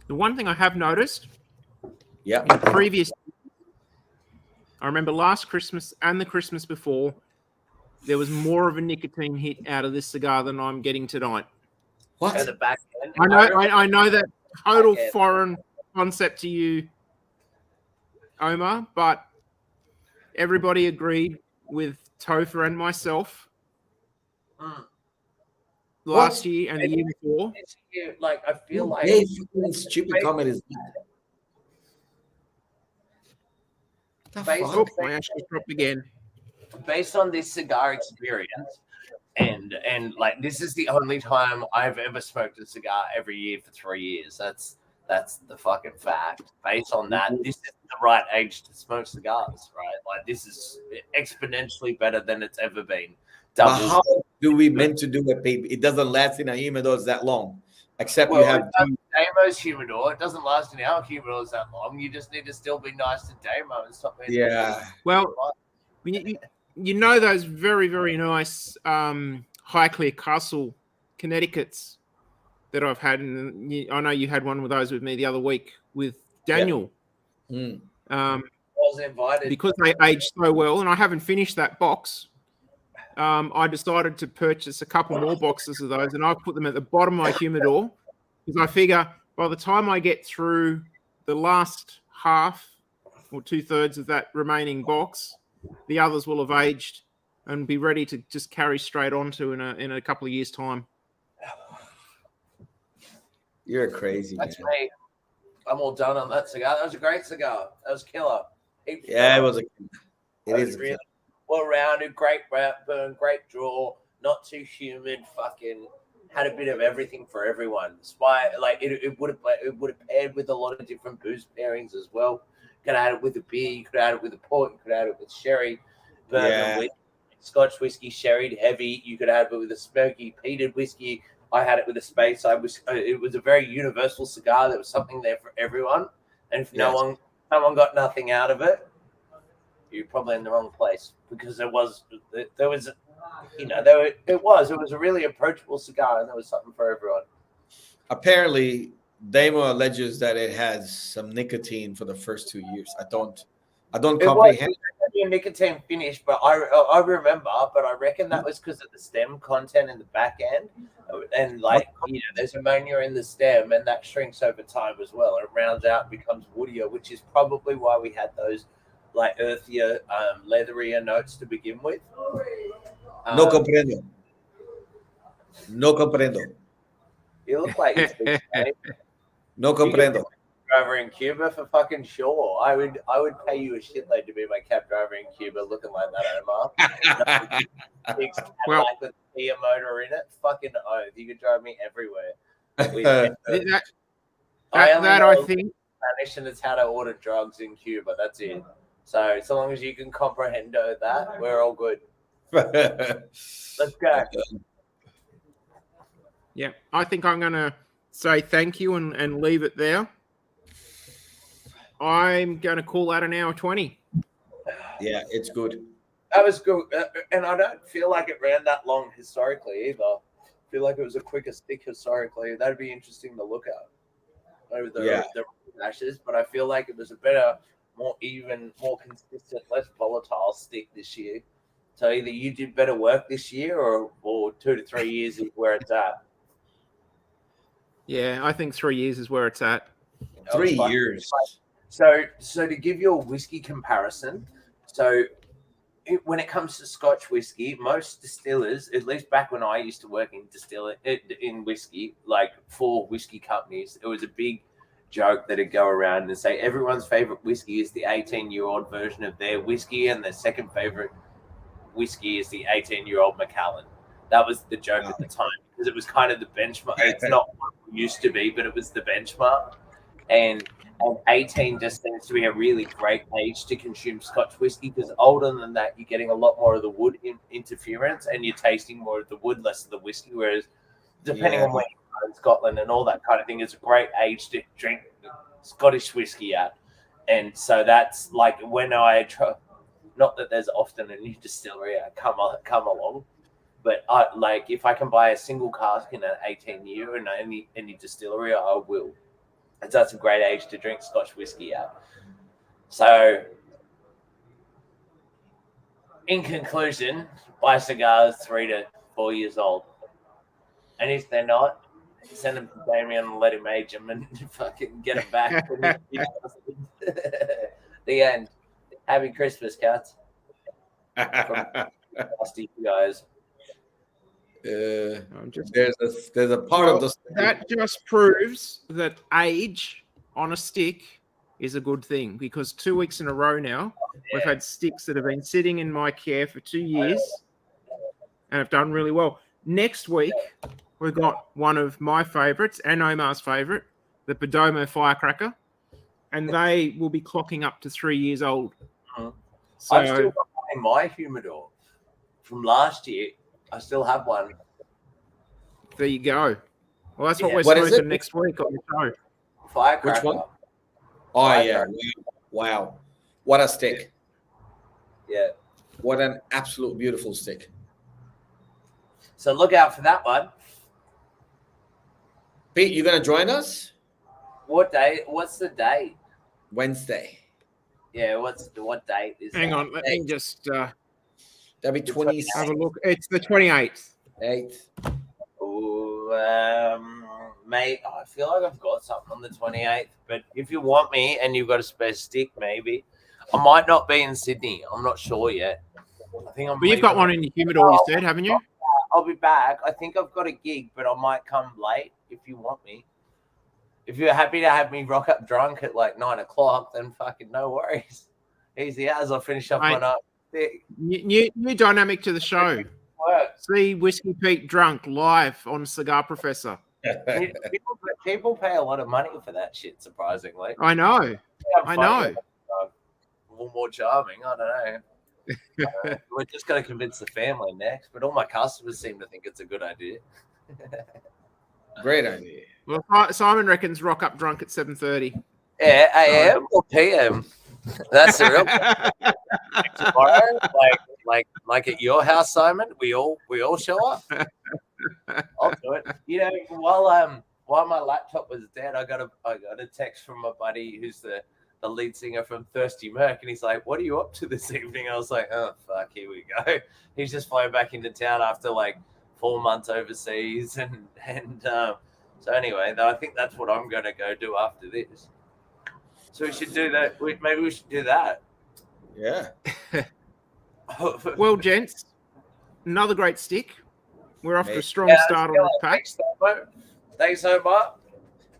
The one thing I have noticed, Yeah. in previous, I remember last Christmas and the Christmas before, there was more of a nicotine hit out of this cigar than I'm getting tonight. What? At the back end. I know that total foreign concept to you, Omar, but everybody agreed with Topher and myself last year and the year before. Like I feel like stupid comment is that. Oh, my ash just dropped again. Based on this cigar experience, and like this is the only time I've ever smoked a cigar every year for 3 years. That's the fucking fact. Based on that, this is the right age to smoke cigars, right? Like this is exponentially better than it's ever been. But how do we meant to do it, baby? It doesn't last in a humidor that long, except you have Damo's humidor. It doesn't last in our humidors that long. You just need to still be nice to Damo and stop being. Yeah. Well, you know those very, very nice Highclere Castle Connecticut's that I've had, and I know you had one of those with me the other week with Daniel. Mm. I was invited because they aged so well, and I haven't finished that box. I decided to purchase a couple more boxes of those, and I put them at the bottom of my humidor because I figure by the time I get through the last half or 2/3 of that remaining box, the others will have aged and be ready to just carry straight onto in a couple of years' time. You're crazy, That's man. me. I'm all done on that cigar. That was a great cigar. That was killer. Yeah, it was. It is really well rounded, great burn, great draw, not too humid. Fucking had a bit of everything for everyone. Despite like it would have paired with a lot of different booze pairings as well. You could have had it with a beer, you could have had it with a port, you could have had it with sherry, bourbon, with Scotch whiskey, sherried heavy. You could have it with a smoky peated whiskey. I had it with a space. It was a very universal cigar. There was something there for everyone. And if someone got nothing out of it, you're probably in the wrong place, because it was a really approachable cigar, and there was something for everyone. Apparently, Damo alleges that it has some nicotine for the first 2 years. I don't comprehend. A nicotine finish, but I remember, but I reckon that was because of the stem content in the back end, and there's ammonia in the stem, and that shrinks over time as well, and it rounds out and becomes woodier, which is probably why we had those like earthier, leatherier notes to begin with. No comprendo. No comprendo. You look like you speak Spanish. No comprendo. Driver in Cuba for fucking sure. I would pay you a shitload to be my cab driver in Cuba, looking like that, Omar. Big Cadillac with a Kia motor in it. Fucking oath. You could drive me everywhere. I think Spanish, and it's how to order drugs in Cuba. That's it. So long as you can comprehend that, we're all good. Let's go. Yeah, I think I'm going to say thank you and leave it there. I'm going to call that an hour 20. Yeah, it's good. That was good. And I don't feel like it ran that long historically either. I feel like it was a quicker stick historically. That'd be interesting to look at over the ashes. But I feel like it was a better, more even, more consistent, less volatile stick this year. So either you did better work this year, or 2 to 3 years is where it's at. Yeah, I think 3 years is where it's at. 3 years. So to give you a whiskey comparison, when it comes to Scotch whiskey, most distillers, at least back when I used to work in whiskey, like for whiskey companies, it was a big joke that'd go around and say everyone's favorite whiskey is the 18-year-old version of their whiskey, and their second favorite whiskey is the 18-year-old Macallan. That was the joke at the time, because it was kind of the benchmark. It's not what it used to be, but it was the benchmark. And 18 just seems to be a really great age to consume Scotch whiskey, because older than that, you're getting a lot more of the wood interference, and you're tasting more of the wood, less of the whiskey. Whereas, depending on where you are in Scotland and all that kind of thing, it's a great age to drink Scottish whiskey at. And so that's like when I try. Not that there's often a new distillery come along, but if I can buy a single cask in an 18-year in any distillery, I will. And so that's a great age to drink Scotch whiskey at. So, in conclusion, buy cigars 3 to 4 years old. And if they're not, send them to Damien and let him age them and fucking get them back. The end. Happy Christmas, cats. Nasty guys. There's a part of the that just proves that age on a stick is a good thing, because 2 weeks in a row now we've had sticks that have been sitting in my care for 2 years and have done really well. Next week we've got one of my favorites and Omar's favorite, the Perdomo Firecracker, and they will be clocking up to 3 years old. So I've still got one in my humidor from last year. I still have one. There you go. Well, that's what Yeah. we're What is smoking it? next week on the show. Firecracker. Which one? Oh yeah! Wow, what a stick! Yeah. What an absolute beautiful stick. So look out for that one. Pete, you gonna join us What day? What's the date? Wednesday? Yeah. What date is Hang that? on, let me just That'll be The 28th. have a look. It's the 28th. Ooh, mate, I feel like I've got something on the 28th. But if you want me and you've got a spare stick, maybe I might not be in Sydney. I'm not sure yet. I think I'm. Well, you've got leaving- one in your humidor, you said, haven't you? I'll be back. I think I've got a gig, but I might come late if you want me. If you're happy to have me rock up drunk at like 9 o'clock, then fucking no worries. Easy as I'll finish off my Mate. night. New dynamic to the show. Work. See Whiskey Pete drunk live on Cigar Professor. People pay a lot of money for that shit, surprisingly. I know. Yeah, I I'm know. fine. A little more charming. I don't know. We're just going to convince the family next, but all my customers seem to think it's a good idea. Great idea. Well, Simon reckons rock up drunk at 7:30. Yeah, AM or PM. That's the real tomorrow. Like at your house, Simon. We all show up. I'll do it. You know, while my laptop was dead, I got a text from my buddy who's the lead singer from Thirsty Merc, and he's like, "What are you up to this evening?" I was like, "Oh fuck, here we go." He's just flown back into town after like 4 months overseas, and so anyway, I think that's what I'm going to go do after this. So we should do that. Maybe we should do that. Yeah. Well, gents, another great stick. We're off to a strong start on this pack. Thanks so much.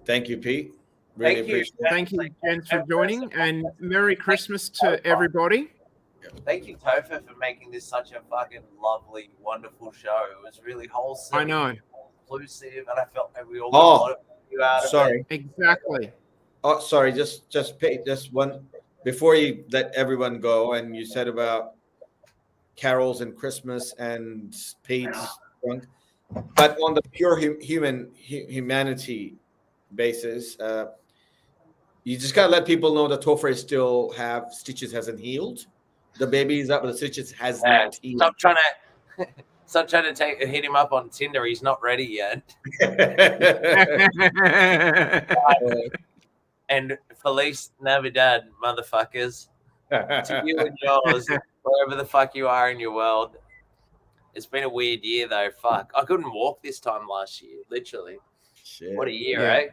Thank you, Pete. Really Thank you. appreciate it. Thank you, gents, for joining, and Merry Christmas to everybody. Thank you, Topher, for making this such a fucking lovely, wonderful show. It was really wholesome. I know. Inclusive, and I felt like we all got a lot of value out of it. Sorry. Exactly. Oh, sorry. Just Pete, just one before you let everyone go. And you said about carols and Christmas and Pete's drunk, but on the pure humanity basis, you just gotta let people know that Topher still have stitches hasn't healed. The baby is up, but the stitches has not healed. Stop trying to hit him up on Tinder. He's not ready yet. And Feliz Navidad, motherfuckers. To you and yours, wherever the fuck you are in your world. It's been a weird year, though. Fuck. I couldn't walk this time last year, literally. Shit. What a year, Yeah. eh?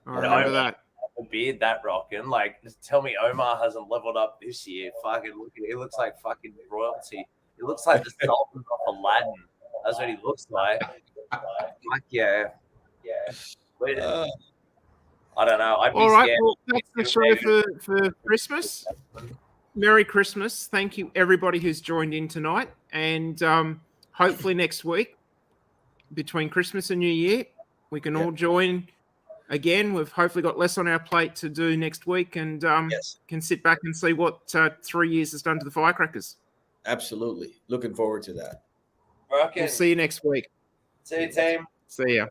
I remember that. A beard that rocking. Like, just tell me Omar hasn't leveled up this year. Fucking look at it. He looks like fucking royalty. He looks like the Sultan of Aladdin. That's what he looks like. Fuck yeah. Yeah. I don't know. I'd be All right. scared. Well, that's the show for Christmas. Merry Christmas. Thank you, everybody who's joined in tonight. And hopefully next week, between Christmas and New Year, we can all join again. We've hopefully got less on our plate to do next week, and can sit back and see what 3 years has done to the firecrackers. Absolutely. Looking forward to that. Rockin'. We'll see you next week. See you, team. See ya.